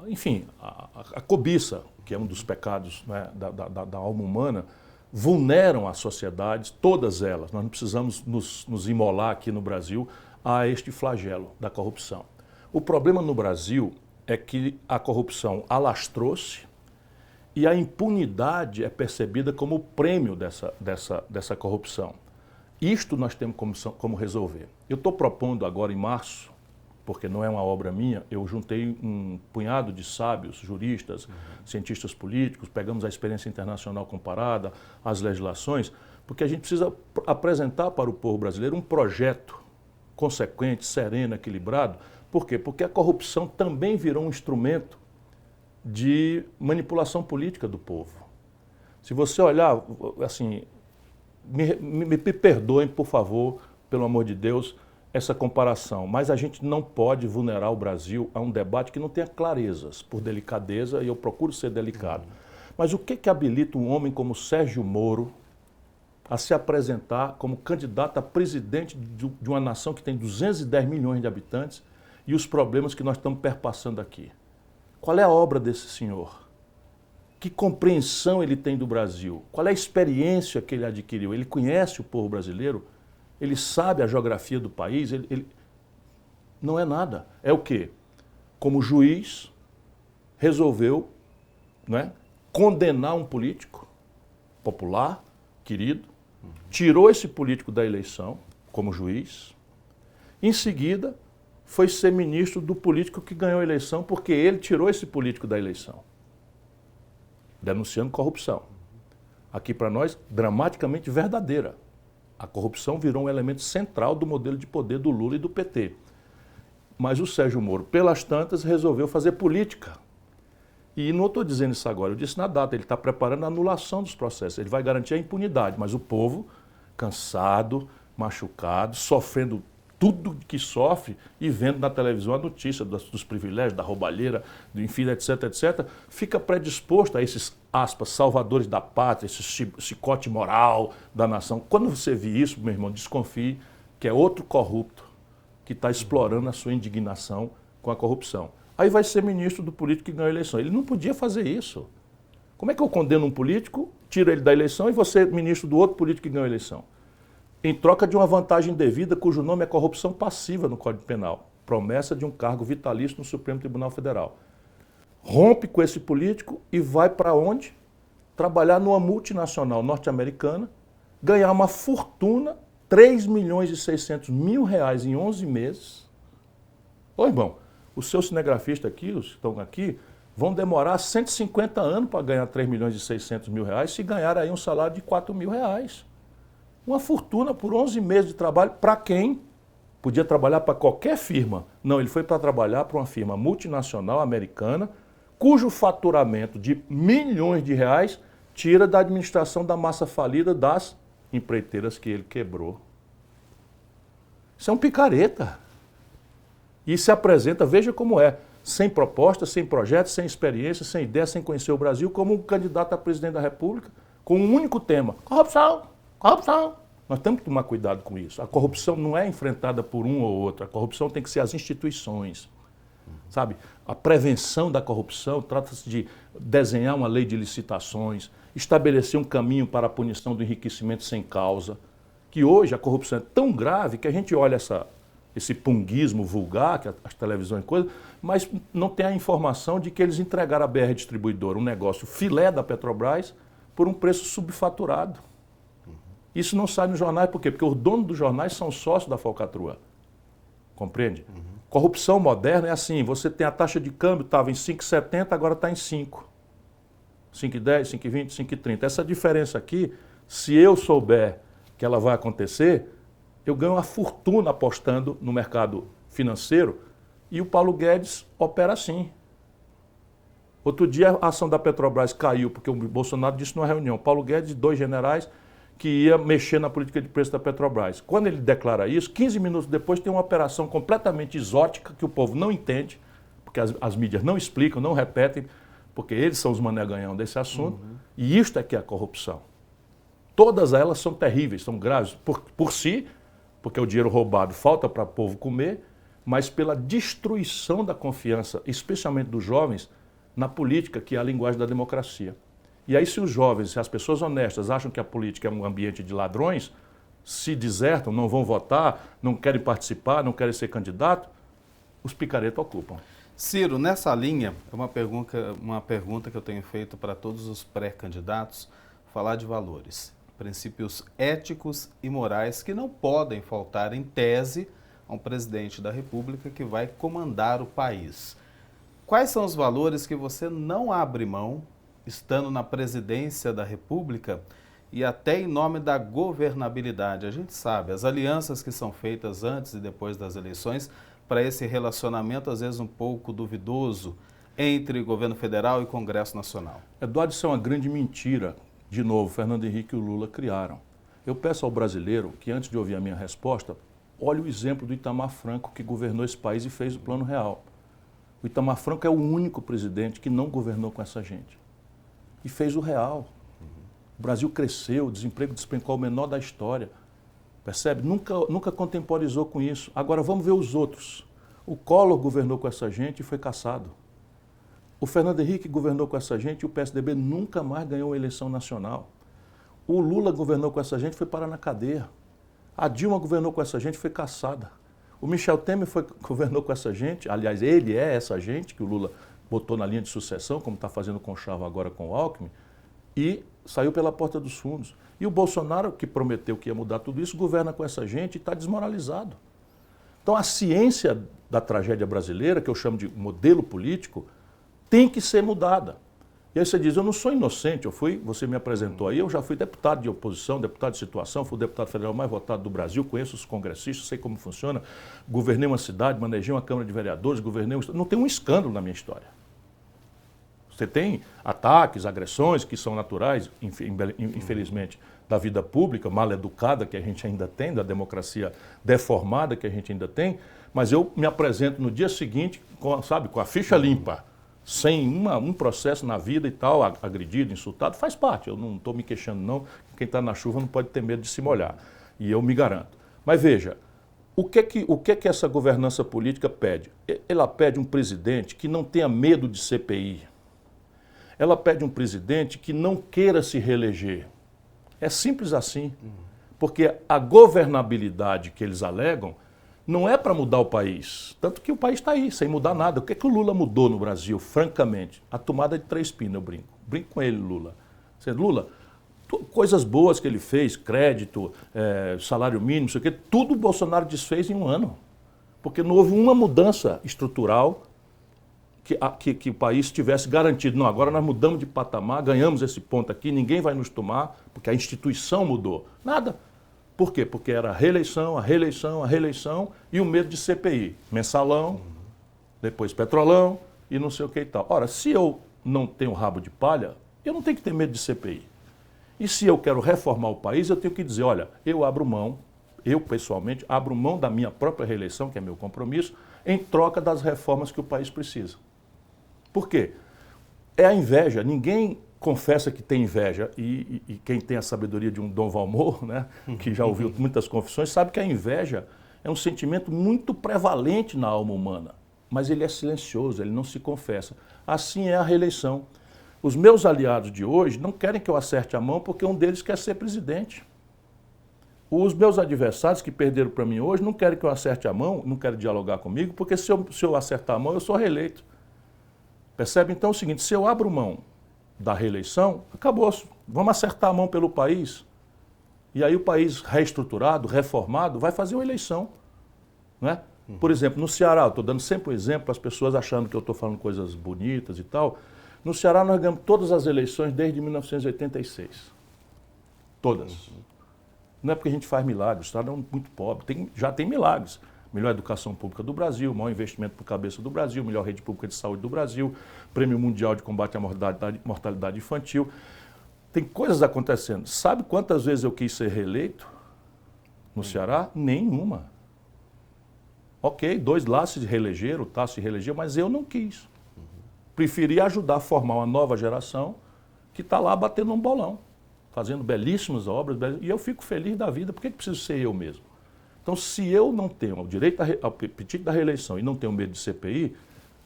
Enfim, a cobiça, que é um dos pecados, né, da alma humana, vulneram as sociedades, todas elas. Nós não precisamos nos imolar aqui no Brasil a este flagelo da corrupção. O problema no Brasil é que a corrupção alastrou-se e a impunidade é percebida como o prêmio dessa corrupção. Isto nós temos como resolver. Eu estou propondo agora em março, porque não é uma obra minha, eu juntei um punhado de sábios, juristas, cientistas políticos, pegamos a experiência internacional comparada, as legislações, porque a gente precisa apresentar para o povo brasileiro um projeto consequente, sereno, equilibrado. Por quê? Porque a corrupção também virou um instrumento de manipulação política do povo. Se você olhar, assim, me perdoem, por favor, pelo amor de Deus, essa comparação, mas a gente não pode vulnerar o Brasil a um debate que não tenha clarezas, por delicadeza, e eu procuro ser delicado. Mas o que habilita um homem como Sérgio Moro a se apresentar como candidato a presidente de uma nação que tem 210 milhões de habitantes e os problemas que nós estamos perpassando aqui? Qual é a obra desse senhor? Que compreensão ele tem do Brasil? Qual é a experiência que ele adquiriu? Ele conhece o povo brasileiro? Ele sabe a geografia do país? Ele... Não é nada. É o quê? Como juiz, resolveu, né, condenar um político popular, querido, tirou esse político da eleição como juiz, em seguida foi ser ministro do político que ganhou a eleição porque ele tirou esse político da eleição, denunciando corrupção. Aqui para nós, dramaticamente verdadeira. A corrupção virou um elemento central do modelo de poder do Lula e do PT. Mas o Sérgio Moro, pelas tantas, resolveu fazer política. E não estou dizendo isso agora, eu disse na data, ele está preparando a anulação dos processos, ele vai garantir a impunidade, mas o povo, cansado, machucado, sofrendo tudo que sofre e vendo na televisão a notícia dos privilégios, da roubalheira, do enfim, etc, etc, fica predisposto a esses, aspas, salvadores da pátria, esse chicote moral da nação. Quando você vê isso, meu irmão, desconfie que é outro corrupto que está explorando a sua indignação com a corrupção. Aí vai ser ministro do político que ganhou a eleição. Ele não podia fazer isso. Como é que eu condeno um político, tiro ele da eleição e vou ser ministro do outro político que ganhou a eleição? Em troca de uma vantagem devida cujo nome é corrupção passiva no Código Penal. Promessa de um cargo vitalício no Supremo Tribunal Federal. Rompe com esse político e vai para onde? Trabalhar numa multinacional norte-americana, ganhar uma fortuna, 3.600.000 reais em 11 meses. Ô irmão, os seus cinegrafistas aqui, os que estão aqui, vão demorar 150 anos para ganhar 3 milhões e 600 mil reais se ganhar aí um salário de 4 mil reais. Uma fortuna por 11 meses de trabalho para quem podia trabalhar para qualquer firma. Não, ele foi para trabalhar para uma firma multinacional americana, cujo faturamento de milhões de reais tira da administração da massa falida das empreiteiras que ele quebrou. Isso é um picareta. E se apresenta, veja como é, sem proposta, sem projeto, sem experiência, sem ideia, sem conhecer o Brasil, como um candidato a presidente da República, com um único tema: corrupção, corrupção. Nós temos que tomar cuidado com isso. A corrupção não é enfrentada por um ou outro, a corrupção tem que ser as instituições. Sabe? A prevenção da corrupção trata-se de desenhar uma lei de licitações, estabelecer um caminho para a punição do enriquecimento sem causa, que hoje a corrupção é tão grave que a gente olha esse punguismo vulgar, que as televisões coisas, mas não tem a informação de que eles entregaram à BR Distribuidora um negócio filé da Petrobras por um preço subfaturado. Isso não sai nos jornais, por quê? Porque os donos dos jornais são sócios da falcatrua. Compreende? Corrupção moderna é assim, você tem a taxa de câmbio, estava em 5,70, agora está em 5. 5,10, 5,20, 5,30. Essa diferença aqui, se eu souber que ela vai acontecer, eu ganho uma fortuna apostando no mercado financeiro e o Paulo Guedes opera assim. Outro dia a ação da Petrobras caiu porque o Bolsonaro disse numa reunião, Paulo Guedes e 2 generais, que ia mexer na política de preço da Petrobras. Quando ele declara isso, 15 minutos depois tem uma operação completamente exótica que o povo não entende, porque as mídias não explicam, não repetem, porque eles são os mané-ganhão desse assunto, e isto é que é a corrupção. Todas elas são terríveis, são graves por si, porque o dinheiro roubado falta para o povo comer, mas pela destruição da confiança, especialmente dos jovens, na política, que é a linguagem da democracia. E aí se os jovens, se as pessoas honestas acham que a política é um ambiente de ladrões, se desertam, não vão votar, não querem participar, não querem ser candidato, os picaretas ocupam. Ciro, nessa linha, é uma pergunta que eu tenho feito para todos os pré-candidatos, falar de valores, princípios éticos e morais que não podem faltar, em tese, a um presidente da República que vai comandar o país. Quais são os valores que você não abre mão, estando na presidência da República e até em nome da governabilidade? A gente sabe, as alianças que são feitas antes e depois das eleições para esse relacionamento, às vezes um pouco duvidoso, entre governo federal e Congresso Nacional. Eduardo, isso é uma grande mentira. De novo, Fernando Henrique e o Lula criaram. Eu peço ao brasileiro que, antes de ouvir a minha resposta, olhe o exemplo do Itamar Franco, que governou esse país e fez o Plano Real. O Itamar Franco é o único presidente que não governou com essa gente. E fez o real. O Brasil cresceu, o desemprego despencou o menor da história. Percebe? Nunca contemporizou com isso. Agora vamos ver os outros. O Collor governou com essa gente e foi cassado. O Fernando Henrique governou com essa gente e o PSDB nunca mais ganhou a eleição nacional. O Lula governou com essa gente e foi parar na cadeia. A Dilma governou com essa gente e foi cassada. O Michel Temer governou com essa gente, aliás, ele é essa gente que o Lula botou na linha de sucessão, como está fazendo com o Conchavo agora com o Alckmin, e saiu pela porta dos fundos. E o Bolsonaro, que prometeu que ia mudar tudo isso, governa com essa gente e está desmoralizado. Então a ciência da tragédia brasileira, que eu chamo de modelo político, tem que ser mudada. E aí você diz, eu não sou inocente, você me apresentou aí, eu já fui deputado de oposição, deputado de situação, fui o deputado federal mais votado do Brasil, conheço os congressistas, sei como funciona, governei uma cidade, manejei uma Câmara de Vereadores, não tem um escândalo na minha história. Você tem ataques, agressões que são naturais, infelizmente, da vida pública, mal educada que a gente ainda tem, da democracia deformada que a gente ainda tem, mas eu me apresento no dia seguinte, com a ficha limpa, sem um processo na vida e tal, agredido, insultado, faz parte. Eu não estou me queixando não, quem está na chuva não pode ter medo de se molhar, e eu me garanto. Mas veja, o que essa governança política pede? Ela pede um presidente que não tenha medo de CPI. Ela pede um presidente que não queira se reeleger. É simples assim, porque a governabilidade que eles alegam não é para mudar o país, tanto que o país está aí, sem mudar nada. O que o Lula mudou no Brasil, francamente? A tomada de 3 pinos, eu brinco com ele, Lula. Lula, coisas boas que ele fez, crédito, salário mínimo, não sei o quê, tudo o Bolsonaro desfez em um ano, porque não houve uma mudança estrutural que o país tivesse garantido. Não, agora nós mudamos de patamar, ganhamos esse ponto aqui, ninguém vai nos tomar, porque a instituição mudou. Nada. Por quê? Porque era a reeleição e o medo de CPI. Mensalão, depois petrolão e não sei o que e tal. Ora, se eu não tenho rabo de palha, eu não tenho que ter medo de CPI. E se eu quero reformar o país, eu tenho que dizer, olha, eu pessoalmente abro mão da minha própria reeleição, que é meu compromisso, em troca das reformas que o país precisa. Por quê? É a inveja. Ninguém confessa que tem inveja. E quem tem a sabedoria de um Dom Valmor, né, que já ouviu muitas confissões, sabe que a inveja é um sentimento muito prevalente na alma humana. Mas ele é silencioso, ele não se confessa. Assim é a reeleição. Os meus aliados de hoje não querem que eu acerte a mão porque um deles quer ser presidente. Os meus adversários que perderam para mim hoje não querem que eu acerte a mão, não querem dialogar comigo, porque se eu acertar a mão, eu sou reeleito. Percebe? Então é o seguinte, se eu abro mão da reeleição, acabou. Vamos acertar a mão pelo país. E aí o país reestruturado, reformado, vai fazer uma eleição. Né? Por exemplo, no Ceará, eu estou dando sempre um exemplo, as pessoas achando que eu estou falando coisas bonitas e tal. No Ceará nós ganhamos todas as eleições desde 1986. Todas. Não é porque a gente faz milagres, o Estado é muito pobre, já tem milagres. Melhor educação pública do Brasil, maior investimento por cabeça do Brasil, melhor rede pública de saúde do Brasil, Prêmio Mundial de Combate à Mortalidade Infantil. Tem coisas acontecendo. Sabe quantas vezes eu quis ser reeleito no Ceará? Nenhuma. Ok, 2 lá se reelegeram, o Tasso se reelegeu, mas eu não quis. Preferi ajudar a formar uma nova geração que está lá batendo um bolão, fazendo belíssimas obras, e eu fico feliz da vida. Por que preciso ser eu mesmo? Então, se eu não tenho o direito ao apetite da reeleição e não tenho medo de CPI,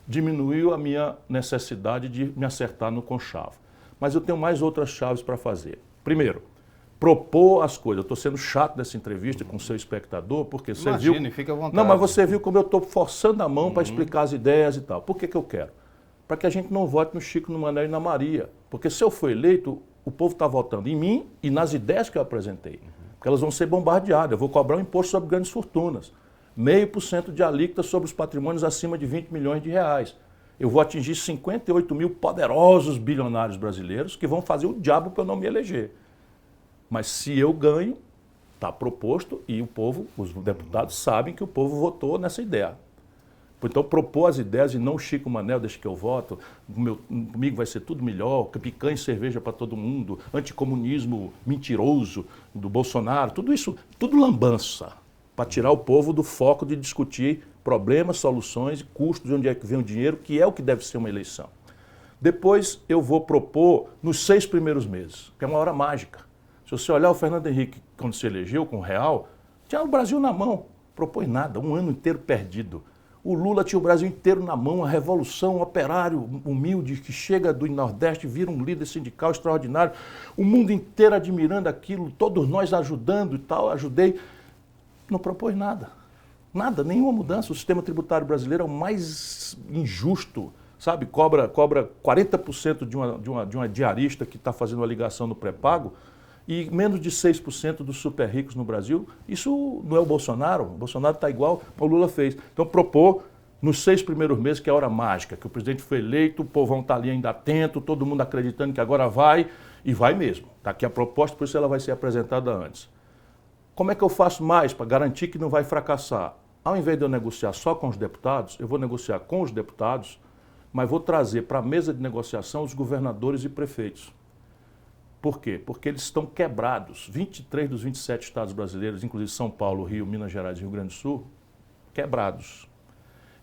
diminuiu a minha necessidade de me acertar no conchavo. Mas eu tenho mais outras chaves para fazer. Primeiro, propor as coisas. Eu estou sendo chato nessa entrevista com o seu espectador, porque você viu... Fica à vontade. Não, mas você viu como eu estou forçando a mão para explicar as ideias e tal. Por que eu quero? Para que a gente não vote no Chico, no Mané e na Maria. Porque se eu for eleito, o povo está votando em mim e nas ideias que eu apresentei. Porque elas vão ser bombardeadas. Eu vou cobrar um imposto sobre grandes fortunas. 0,5% de alíquota sobre os patrimônios acima de 20 milhões de reais. Eu vou atingir 58 mil poderosos bilionários brasileiros que vão fazer o diabo para eu não me eleger. Mas se eu ganho, está proposto e o povo, os deputados sabem que o povo votou nessa ideia. Então, propor as ideias e não Chico Manel, deixa que eu voto, comigo vai ser tudo melhor, picanha e cerveja para todo mundo, anticomunismo mentiroso do Bolsonaro, tudo isso, tudo lambança, para tirar o povo do foco de discutir problemas, soluções e custos, de onde é que vem o dinheiro, que é o que deve ser uma eleição. Depois eu vou propor nos 6 primeiros meses, que é uma hora mágica. Se você olhar o Fernando Henrique, quando se elegeu com o Real, tinha o Brasil na mão, propôs nada, um ano inteiro perdido. O Lula tinha o Brasil inteiro na mão, a revolução, um operário humilde que chega do Nordeste, vira um líder sindical extraordinário, o mundo inteiro admirando aquilo, todos nós ajudando e tal, ajudei. Não propôs nada, nada, nenhuma mudança. O sistema tributário brasileiro é o mais injusto, sabe? Cobra 40% de uma diarista que está fazendo a ligação no pré-pago, e menos de 6% dos super ricos no Brasil. Isso não é o Bolsonaro está igual ao Lula fez. Então propor nos 6 primeiros meses, que é a hora mágica, que o presidente foi eleito, o povão está ali ainda atento, todo mundo acreditando que agora vai, e vai mesmo. Está aqui a proposta, por isso ela vai ser apresentada antes. Como é que eu faço mais para garantir que não vai fracassar? Ao invés de eu negociar só com os deputados, eu vou negociar com os deputados, mas vou trazer para a mesa de negociação os governadores e prefeitos. Por quê? Porque eles estão quebrados. 23 dos 27 estados brasileiros, inclusive São Paulo, Rio, Minas Gerais e Rio Grande do Sul, quebrados.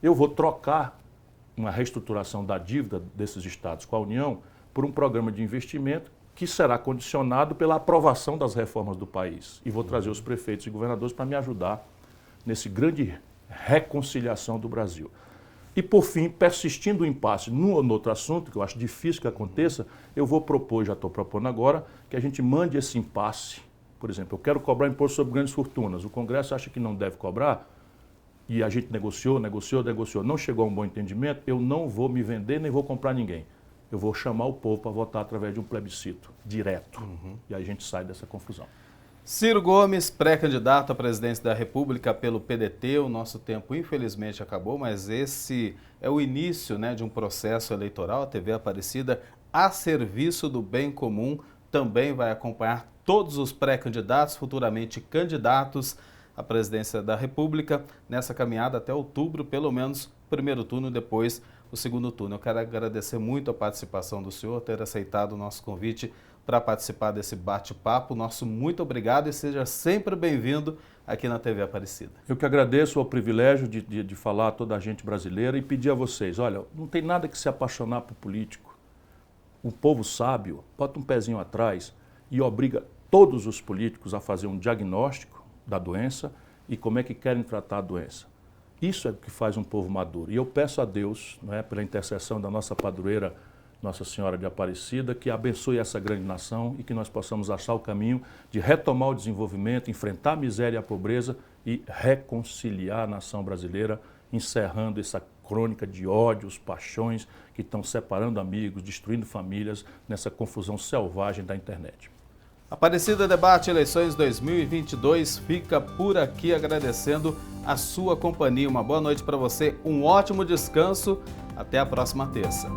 Eu vou trocar uma reestruturação da dívida desses estados com a União por um programa de investimento que será condicionado pela aprovação das reformas do país. E vou trazer os prefeitos e governadores para me ajudar nesse grande reconciliação do Brasil. E, por fim, persistindo o impasse num ou no outro assunto, que eu acho difícil que aconteça, eu vou propor, já estou propondo agora, que a gente mande esse impasse. Por exemplo, eu quero cobrar imposto sobre grandes fortunas. O Congresso acha que não deve cobrar, e a gente negociou, não chegou a um bom entendimento, eu não vou me vender nem vou comprar ninguém. Eu vou chamar o povo para votar através de um plebiscito direto. E aí a gente sai dessa confusão. Ciro Gomes, pré-candidato à presidência da República pelo PDT. O nosso tempo, infelizmente, acabou, mas esse é o início, de um processo eleitoral. A TV Aparecida, a serviço do bem comum, também vai acompanhar todos os pré-candidatos, futuramente candidatos à presidência da República, nessa caminhada até outubro, pelo menos o primeiro turno e depois o segundo turno. Eu quero agradecer muito a participação do senhor, ter aceitado o nosso convite para participar desse bate-papo. Nosso muito obrigado e seja sempre bem-vindo aqui na TV Aparecida. Eu que agradeço o privilégio de falar a toda a gente brasileira e pedir a vocês, olha, não tem nada que se apaixonar por político. O povo sábio bota um pezinho atrás e obriga todos os políticos a fazer um diagnóstico da doença e como é que querem tratar a doença. Isso é o que faz um povo maduro. E eu peço a Deus, pela intercessão da nossa padroeira, Nossa Senhora de Aparecida, que abençoe essa grande nação e que nós possamos achar o caminho de retomar o desenvolvimento, enfrentar a miséria e a pobreza e reconciliar a nação brasileira, encerrando essa crônica de ódios, paixões que estão separando amigos, destruindo famílias nessa confusão selvagem da internet. Aparecida Debate Eleições 2022 fica por aqui agradecendo a sua companhia. Uma boa noite para você, um ótimo descanso. Até a próxima terça.